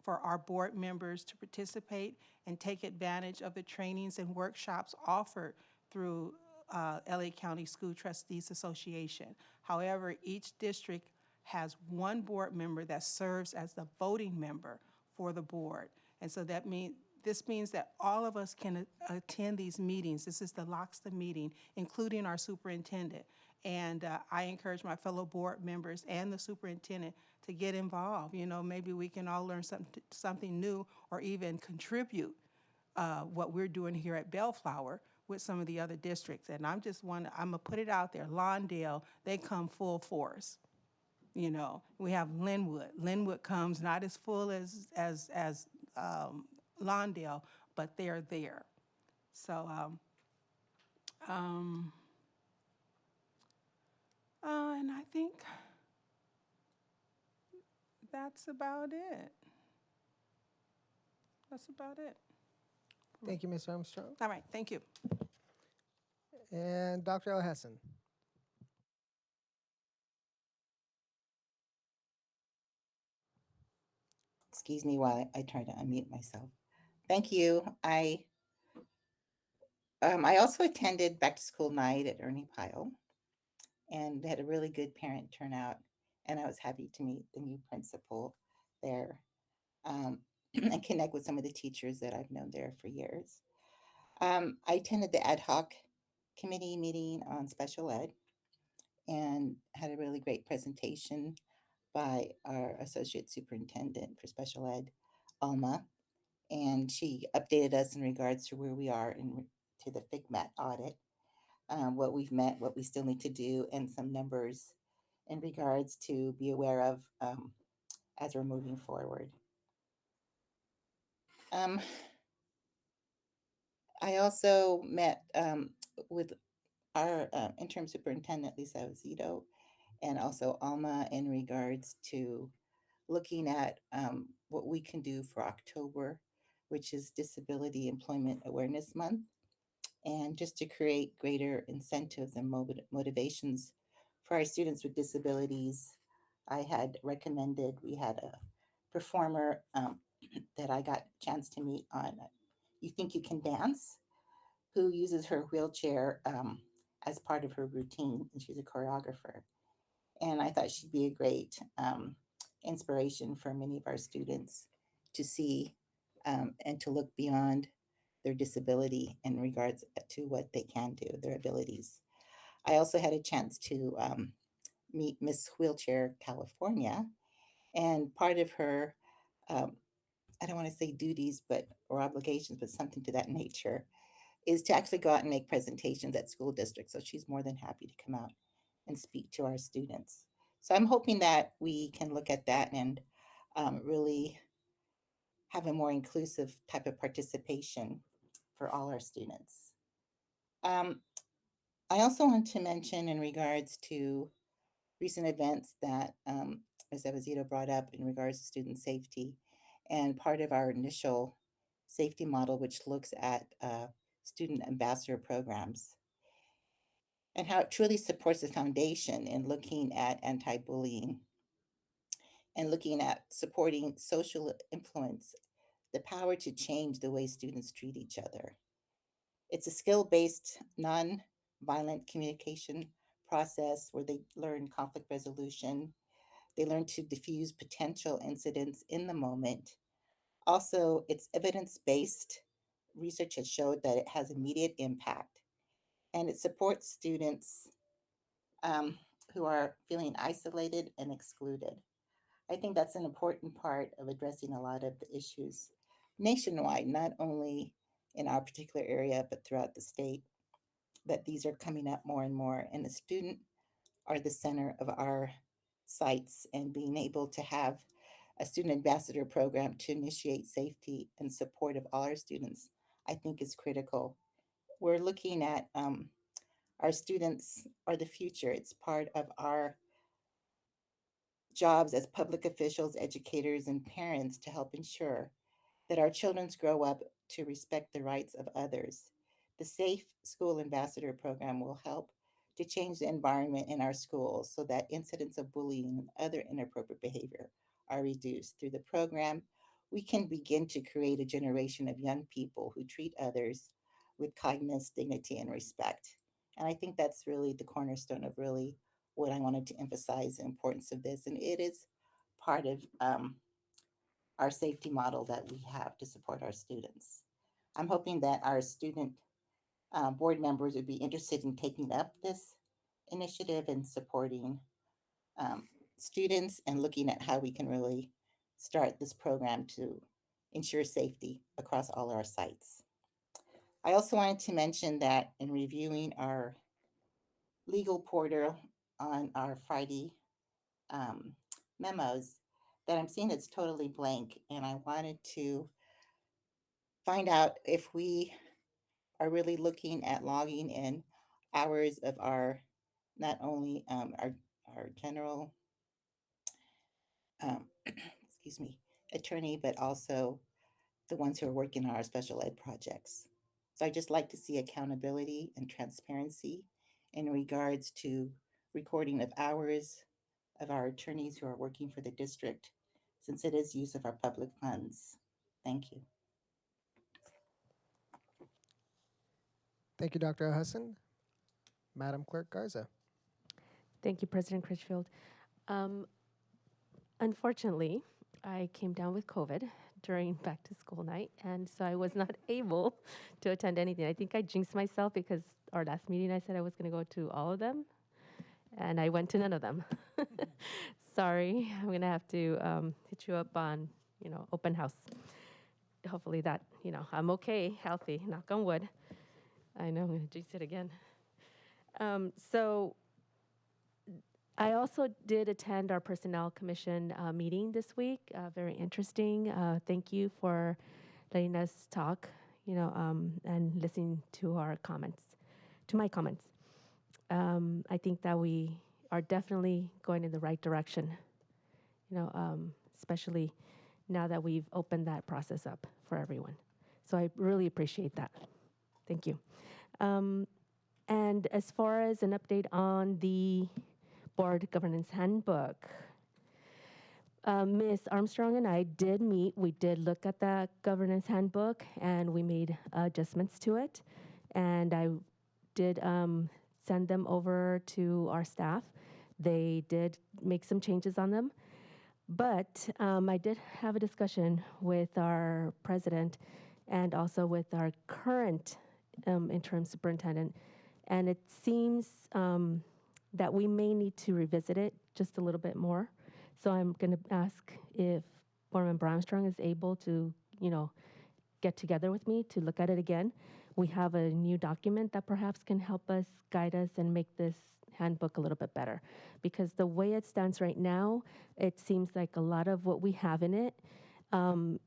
our board members to participate and take advantage of the trainings and workshops offered through LA County School Trustees Association. However, each district has one board member that serves as the voting member for the board. And so this means that all of us can attend these meetings. This is the LOXTA meeting, including our superintendent. And I encourage my fellow board members and the superintendent to get involved. You know, maybe we can all learn something new or even contribute what we're doing here at Bellflower with some of the other districts. And I'm gonna put it out there, Lawndale, they come full force. You know, we have Linwood. Linwood comes not as full as Lawndale, but they're there. So, and I think that's about it. That's about it. Thank you, Ms. Armstrong. All right, thank you. And Dr. El Hassan. Excuse me while I try to unmute myself. Thank you. I also attended back to school night at Ernie Pyle and had a really good parent turnout. And I was happy to meet the new principal there and connect with some of the teachers that I've known there for years. I attended the ad hoc committee meeting on special ed and had a really great presentation by our associate superintendent for special ed, Alma. And she updated us in regards to where we are to the FIGMAT audit, what we've met, what we still need to do, and some numbers in regards to be aware of as we're moving forward. I also met with our interim superintendent, Lisa Ozito, and also Alma in regards to looking at what we can do for October, which is Disability Employment Awareness Month, and just to create greater incentives and motivations for our students with disabilities. I had recommended, we had a performer that I got a chance to meet on You Think You Can Dance, who uses her wheelchair as part of her routine, and she's a choreographer. And I thought she'd be a great inspiration for many of our students to see and to look beyond their disability in regards to what they can do, their abilities. I also had a chance to meet Miss Wheelchair California, and part of her, I don't want to say duties, or obligations, but something to that nature, is to actually go out and make presentations at school districts. So she's more than happy to come out and speak to our students. So I'm hoping that we can look at that and really have a more inclusive type of participation for all our students. I also want to mention in regards to recent events that Ms. Evazito brought up in regards to student safety, and part of our initial safety model, which looks at student ambassador programs and how it truly supports the foundation in looking at anti-bullying and looking at supporting social influence, the power to change the way students treat each other. It's a skill-based, non-violent communication process where they learn conflict resolution. They learn to diffuse potential incidents in the moment. Also, it's evidence-based. Research has showed that it has immediate impact. and it supports students who are feeling isolated and excluded. I think that's an important part of addressing a lot of the issues nationwide, not only in our particular area, but throughout the state, that these are coming up more and more. And the student are the center of our sites, and being able to have a student ambassador program to initiate safety and support of all our students, I think is critical. We're looking at our students are the future. It's part of our jobs as public officials, educators, and parents to help ensure that our children grow up to respect the rights of others. The Safe School Ambassador Program will help to change the environment in our schools so that incidents of bullying and other inappropriate behavior are reduced. Through the program, we can begin to create a generation of young people who treat others with kindness, dignity, and respect. And I think that's really the cornerstone of really what I wanted to emphasize the importance of this. And it is part of our safety model that we have to support our students. I'm hoping that our student board members would be interested in taking up this initiative and supporting students and looking at how we can really start this program to ensure safety across all our sites. I also wanted to mention that in reviewing our legal portal on our Friday memos, that I'm seeing it's totally blank, and I wanted to find out if we are really looking at logging in hours of our, not only our general, excuse me, attorney, but also the ones who are working on our special ed projects. So I just like to see accountability and transparency in regards to recording of hours of our attorneys who are working for the district, since it is use of our public funds. Thank you. Thank you, Dr. Hassan. Madam Clerk Garza. Thank you, President Critchfield. Unfortunately, I came down with COVID during back to school night, and so I was not able to attend anything. I think I jinxed myself because our last meeting I said I was going to go to all of them, and I went to none of them. Sorry, I'm going to have to hit you up on, open house. Hopefully that, I'm okay, healthy, knock on wood. I know I'm going to jinx it again. So I also did attend our Personnel Commission meeting this week. Very interesting. Thank you for letting us talk, and listening to our comments, to my comments. I think that we are definitely going in the right direction, especially now that we've opened that process up for everyone. So I really appreciate that. Thank you. And as far as an update on the Board Governance Handbook, Ms. Armstrong and I did meet. We did look at that Governance Handbook, and we made adjustments to it. And I did send them over to our staff. They did make some changes on them. But I did have a discussion with our president and also with our current interim superintendent. And it seems that we may need to revisit it just a little bit more. So I'm going to ask if Board Member Armstrong is able to, get together with me to look at it again. We have a new document that perhaps can help us, guide us, and make this handbook a little bit better. Because the way it stands right now, it seems like a lot of what we have in it kind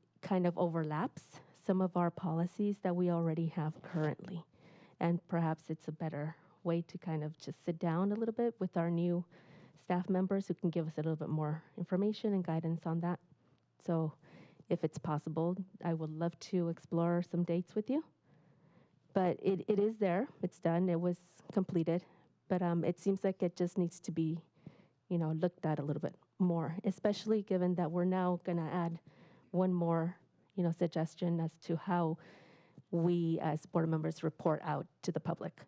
of overlaps some of our policies that we already have currently. And perhaps it's a better way to kind of just sit down a little bit with our new staff members who can give us a little bit more information and guidance on that. So if it's possible, I would love to explore some dates with you. But it is there, it's done, it was completed. But it seems like it just needs to be, looked at a little bit more, especially given that we're now gonna add one more, suggestion as to how we as board members report out to the public.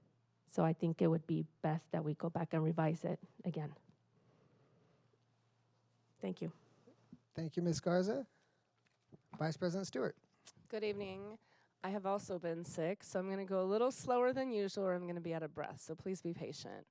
So I think it would be best that we go back and revise it again. Thank you. Thank you, Ms. Garza. Vice President Stewart. Good evening. I have also been sick, so I'm going to go a little slower than usual or I'm going to be out of breath, so please be patient.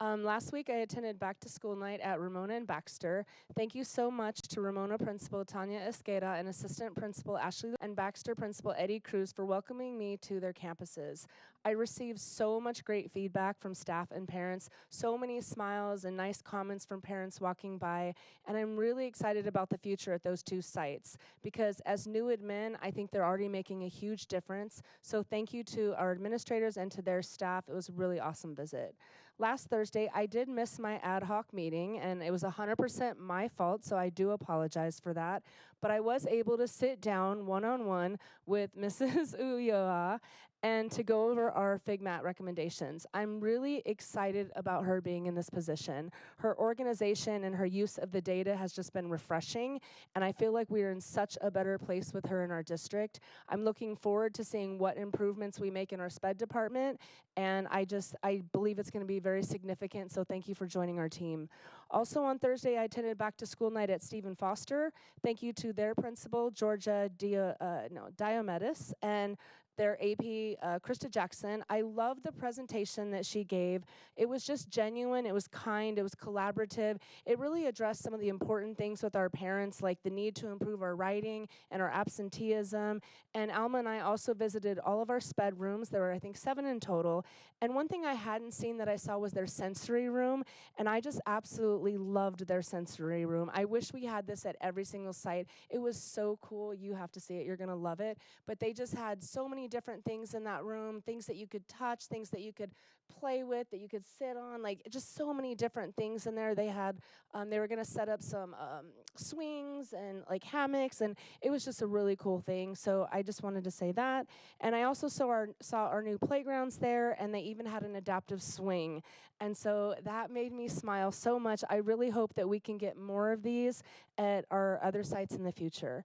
Last week, I attended back to school night at Ramona and Baxter. Thank you so much to Ramona Principal Tanya Esqueda and Assistant Principal Ashley and Baxter Principal Eddie Cruz for welcoming me to their campuses. I received so much great feedback from staff and parents, so many smiles and nice comments from parents walking by, and I'm really excited about the future at those two sites because as new admin, I think they're already making a huge difference. So thank you to our administrators and to their staff. It was a really awesome visit. Last Thursday, I did miss my ad hoc meeting, and it was 100% my fault, so I do apologize for that. But I was able to sit down one-on-one with Mrs. Ulloa and to go over our FIGMAT recommendations. I'm really excited about her being in this position. Her organization and her use of the data has just been refreshing, and I feel like we are in such a better place with her in our district. I'm looking forward to seeing what improvements we make in our SPED department, and I believe it's going to be very significant, so thank you for joining our team. Also on Thursday, I attended back to school night at Stephen Foster. Thank you to their principal, Georgia Diomedes, and their AP, Krista Jackson. I love the presentation that she gave. It was just genuine, it was kind, it was collaborative. It really addressed some of the important things with our parents, like the need to improve our writing and our absenteeism. And Alma and I also visited all of our SPED rooms. There were, I think, 7 in total. And one thing I hadn't seen that I saw was their sensory room, and I just absolutely loved their sensory room. I wish we had this at every single site. It was so cool. You have to see it. You're going to love it. But they just had so many different things in that room, things that you could touch, things that you could play with, that you could sit on, like just so many different things in there. They had, they were going to set up some swings and like hammocks, and it was just a really cool thing. So I just wanted to say that. And I also saw our new playgrounds there, and they even had an adaptive swing. And so that made me smile so much. I really hope that we can get more of these at our other sites in the future.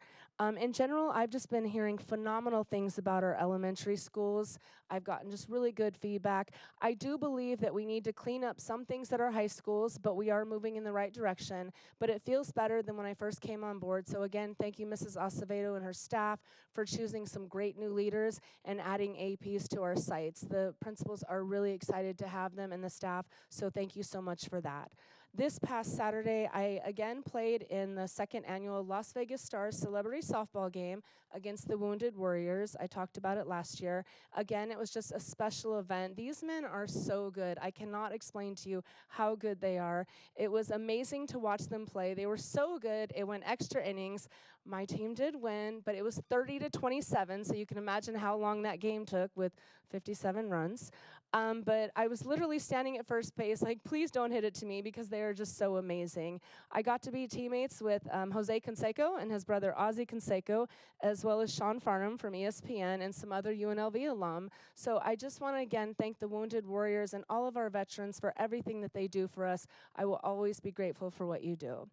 In general, I've just been hearing phenomenal things about our elementary schools. I've gotten just really good feedback. I do believe that we need to clean up some things at our high schools, but we are moving in the right direction. But it feels better than when I first came on board. So again, thank you, Mrs. Acevedo and her staff, for choosing some great new leaders and adding APs to our sites. The principals are really excited to have them and the staff, so thank you so much for that. This past Saturday, I again played in the 2nd annual Las Vegas Stars Celebrity Softball game against the Wounded Warriors. I talked about it last year. Again, it was just a special event. These men are so good. I cannot explain to you how good they are. It was amazing to watch them play. They were so good. It went extra innings. My team did win, but it was 30-27, so you can imagine how long that game took with 57 runs. But I was literally standing at first base, like, please don't hit it to me, because they are just so amazing. I got to be teammates with Jose Canseco and his brother Ozzie Canseco, as well as Sean Farnham from ESPN and some other UNLV alum. So I just want to again thank the Wounded Warriors and all of our veterans for everything that they do for us. I will always be grateful for what you do.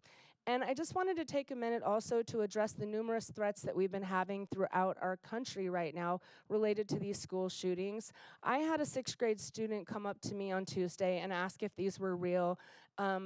And I just wanted to take a minute also to address the numerous threats that we've been having throughout our country right now related to these school shootings. I had a 6th grade student come up to me on Tuesday and ask if these were real,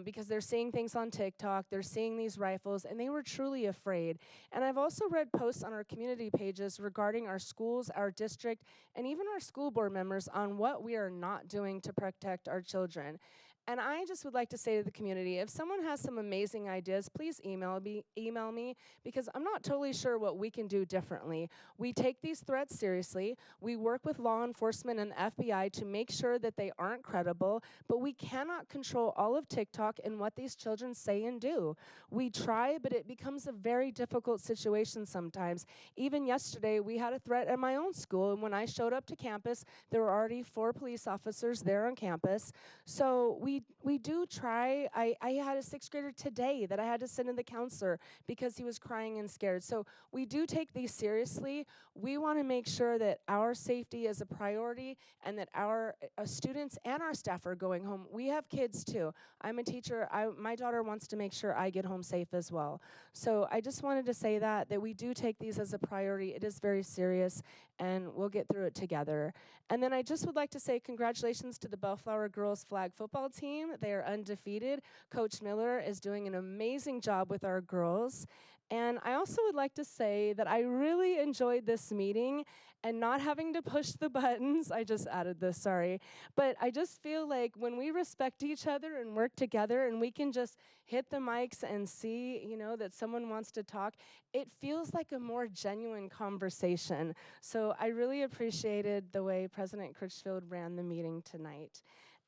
because they're seeing things on TikTok, they're seeing these rifles, and they were truly afraid. And I've also read posts on our community pages regarding our schools, our district, and even our school board members on what we are not doing to protect our children. And I just would like to say to the community, if someone has some amazing ideas, please email me, because I'm not totally sure what we can do differently. We take these threats seriously. We work with law enforcement and the FBI to make sure that they aren't credible, but we cannot control all of TikTok and what these children say and do. We try, but it becomes a very difficult situation sometimes. Even yesterday, we had a threat at my own school, and when I showed up to campus, there were already 4 police officers there on campus. So we do try. I had a 6th grader today that I had to send to the counselor because he was crying and scared. So we do take these seriously. We want to make sure that our safety is a priority and that our students and our staff are going home. We have kids too. I'm a teacher. My daughter wants to make sure I get home safe as well. So I just wanted to say that we do take these as a priority. It is very serious, and we'll get through it together. And then I just would like to say congratulations to the Bellflower girls flag football team. team. They are undefeated. Coach Miller is doing an amazing job with our girls. And I also would like to say that I really enjoyed this meeting and not having to push the buttons. I just added this, sorry. But I just feel like when we respect each other and work together and we can just hit the mics and see, that someone wants to talk, it feels like a more genuine conversation. So I really appreciated the way President Critchfield ran the meeting tonight.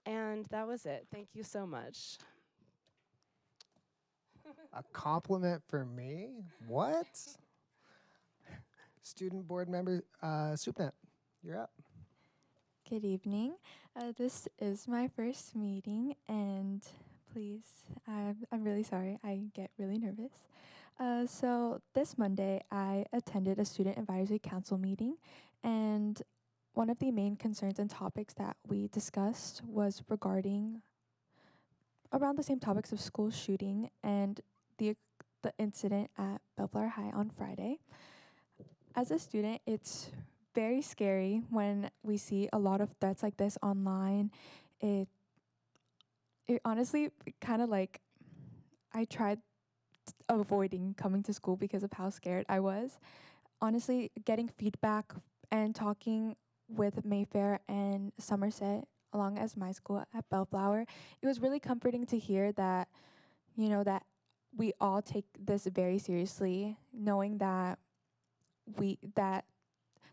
And that was it. Thank you so much. A compliment for me? What? Student board member Supnet, you're up. Good evening. This is my first meeting, and please, I'm really sorry. I get really nervous. So this Monday, I attended a student advisory council meeting, and one of the main concerns and topics that we discussed was regarding around the same topics of school shooting and the incident at Bellflower High on Friday. As a student, it's very scary when we see a lot of threats like this online. It honestly kind of like I tried avoiding coming to school because of how scared I was. Honestly, getting feedback and talking with Mayfair and Somerset along as my school at Bellflower, it was really comforting to hear that, that we all take this very seriously, knowing that the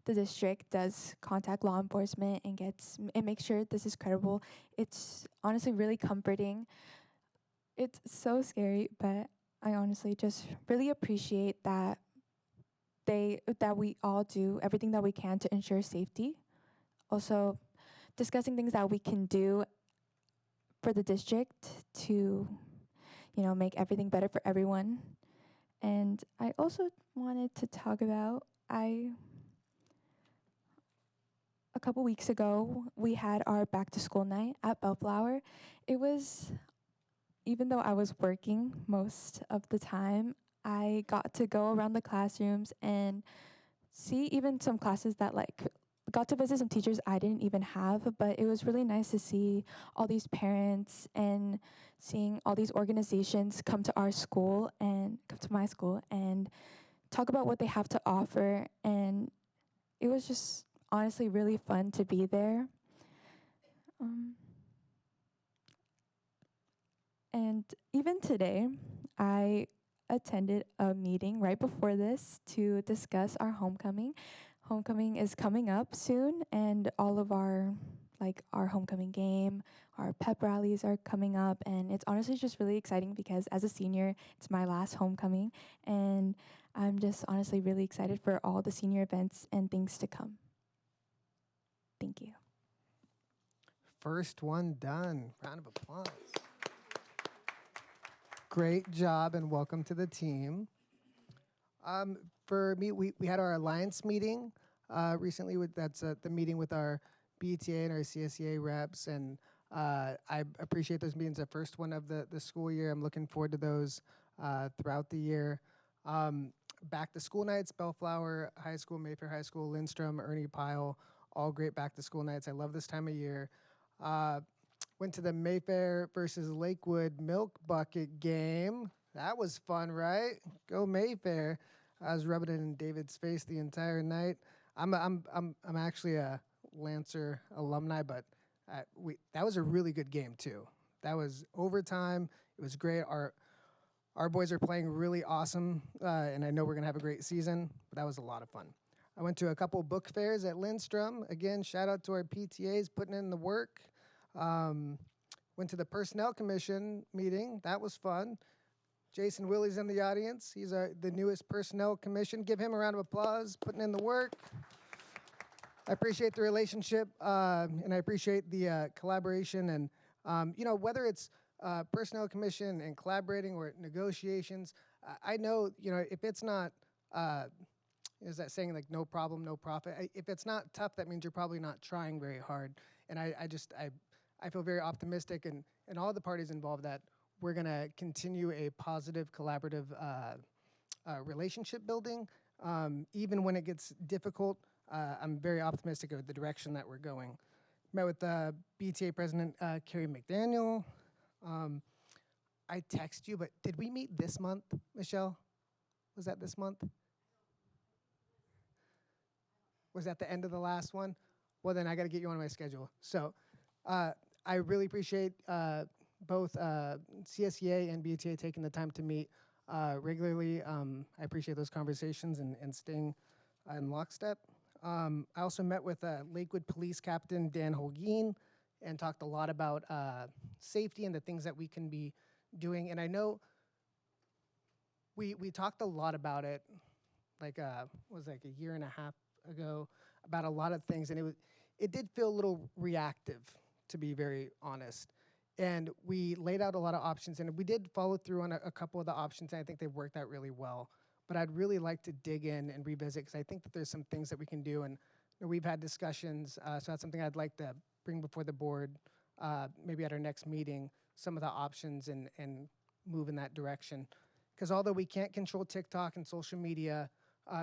district does contact law enforcement and makes sure this is credible. It's honestly really comforting. It's so scary, but I honestly just really appreciate that we all do everything that we can to ensure safety. Also, discussing things that we can do for the district to, make everything better for everyone. And I also wanted to talk about, a couple weeks ago, we had our back to school night at Bellflower. It was, even though I was working most of the time, I got to go around the classrooms and see even some classes that got to visit some teachers I didn't even have, but it was really nice to see all these parents and seeing all these organizations come to our school and come to my school and talk about what they have to offer. And it was just honestly really fun to be there. And even today, I attended a meeting right before this to discuss our homecoming. Homecoming is coming up soon, and all of our homecoming game, our pep rallies are coming up, and it's honestly just really exciting because as a senior, it's my last homecoming, and I'm just honestly really excited for all the senior events and things to come. Thank you. First one done. Round of applause. Great job and welcome to the team. For me, we had our alliance meeting recently. That's the meeting with our BTA and our CSEA reps, and I appreciate those meetings. The first one of the school year. I'm looking forward to those throughout the year. Back to school nights, Bellflower High School, Mayfair High School, Lindstrom, Ernie Pyle, all great back to school nights. I love this time of year. Went to the Mayfair versus Lakewood Milk Bucket game. That was fun, right? Go Mayfair. I was rubbing it in David's face the entire night. I'm actually a Lancer alumni, but that was a really good game too. That was overtime. It was great. Our boys are playing really awesome, and I know we're gonna have a great season. But that was a lot of fun. I went to a couple book fairs at Lindstrom. Again, shout out to our PTAs putting in the work. Went to the Personnel Commission meeting. That was fun. Jason Willie's in the audience. He's the newest Personnel Commission. Give him a round of applause, putting in the work. I appreciate the relationship, and I appreciate the collaboration. And, whether it's Personnel Commission and collaborating or negotiations, I know, if it's not, is that saying like no problem, no profit? If it's not tough, that means you're probably not trying very hard. And I feel very optimistic and all the parties involved that we're going to continue a positive, collaborative relationship building. Even when it gets difficult, I'm very optimistic of the direction that we're going. met with BTA President Kerry McDaniel. I text you, but did we meet this month, Michelle? Was that this month? Was that the end of the last one? Well, then I got to get you on my schedule. So I really appreciate both CSEA and BTA taking the time to meet regularly. I appreciate those conversations and staying in lockstep. I also met with Lakewood Police Captain Dan Holguin and talked a lot about safety and the things that we can be doing. And I know we talked a lot about it, like was like a year and a half ago, about a lot of things, and it did feel a little reactive, to be very honest. And we laid out a lot of options, and we did follow through on a couple of the options, and I think they've worked out really well. But I'd really like to dig in and revisit, because I think that there's some things that we can do, and you know, we've had discussions, so that's something I'd like to bring before the board, maybe at our next meeting, some of the options and move in that direction. Because although we can't control TikTok and social media,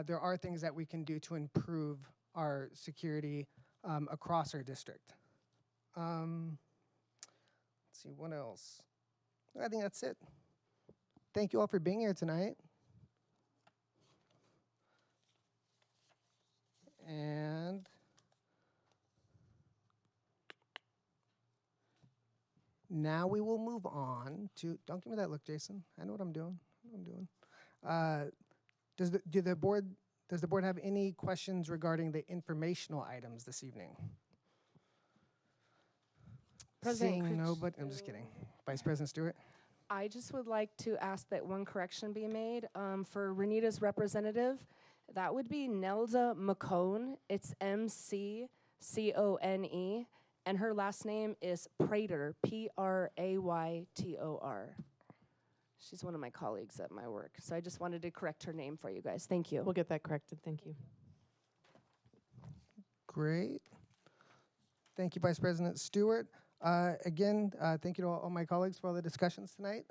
there are things that we can do to improve our security across our district. Let's see, what else? I think that's it. Thank you all for being here tonight. And now we will move on to, don't give me that look, Jason. I know what I'm doing. Does the board have any questions regarding the informational items this evening? President Seeing Critch- nobody, I'm just kidding. Vice President Stewart? I just would like to ask that one correction be made for Renita's representative. That would be Nelda McCone. It's McCone, and her last name is Prater, Praytor. She's one of my colleagues at my work, so I just wanted to correct her name for you guys. Thank you. We'll get that corrected. Thank you. Great. Thank you, Vice President Stewart. Again, thank you to all my colleagues for all the discussions tonight.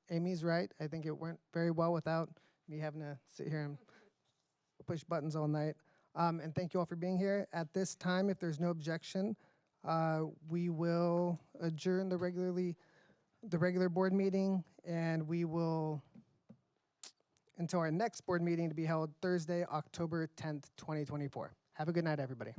Amy's right. I think it went very well without me having to sit here and push buttons all night. And thank you all for being here. At this time, if there's no objection, we will adjourn the regular board meeting, and we will until our next board meeting to be held Thursday, October 10th, 2024. Have a good night, everybody.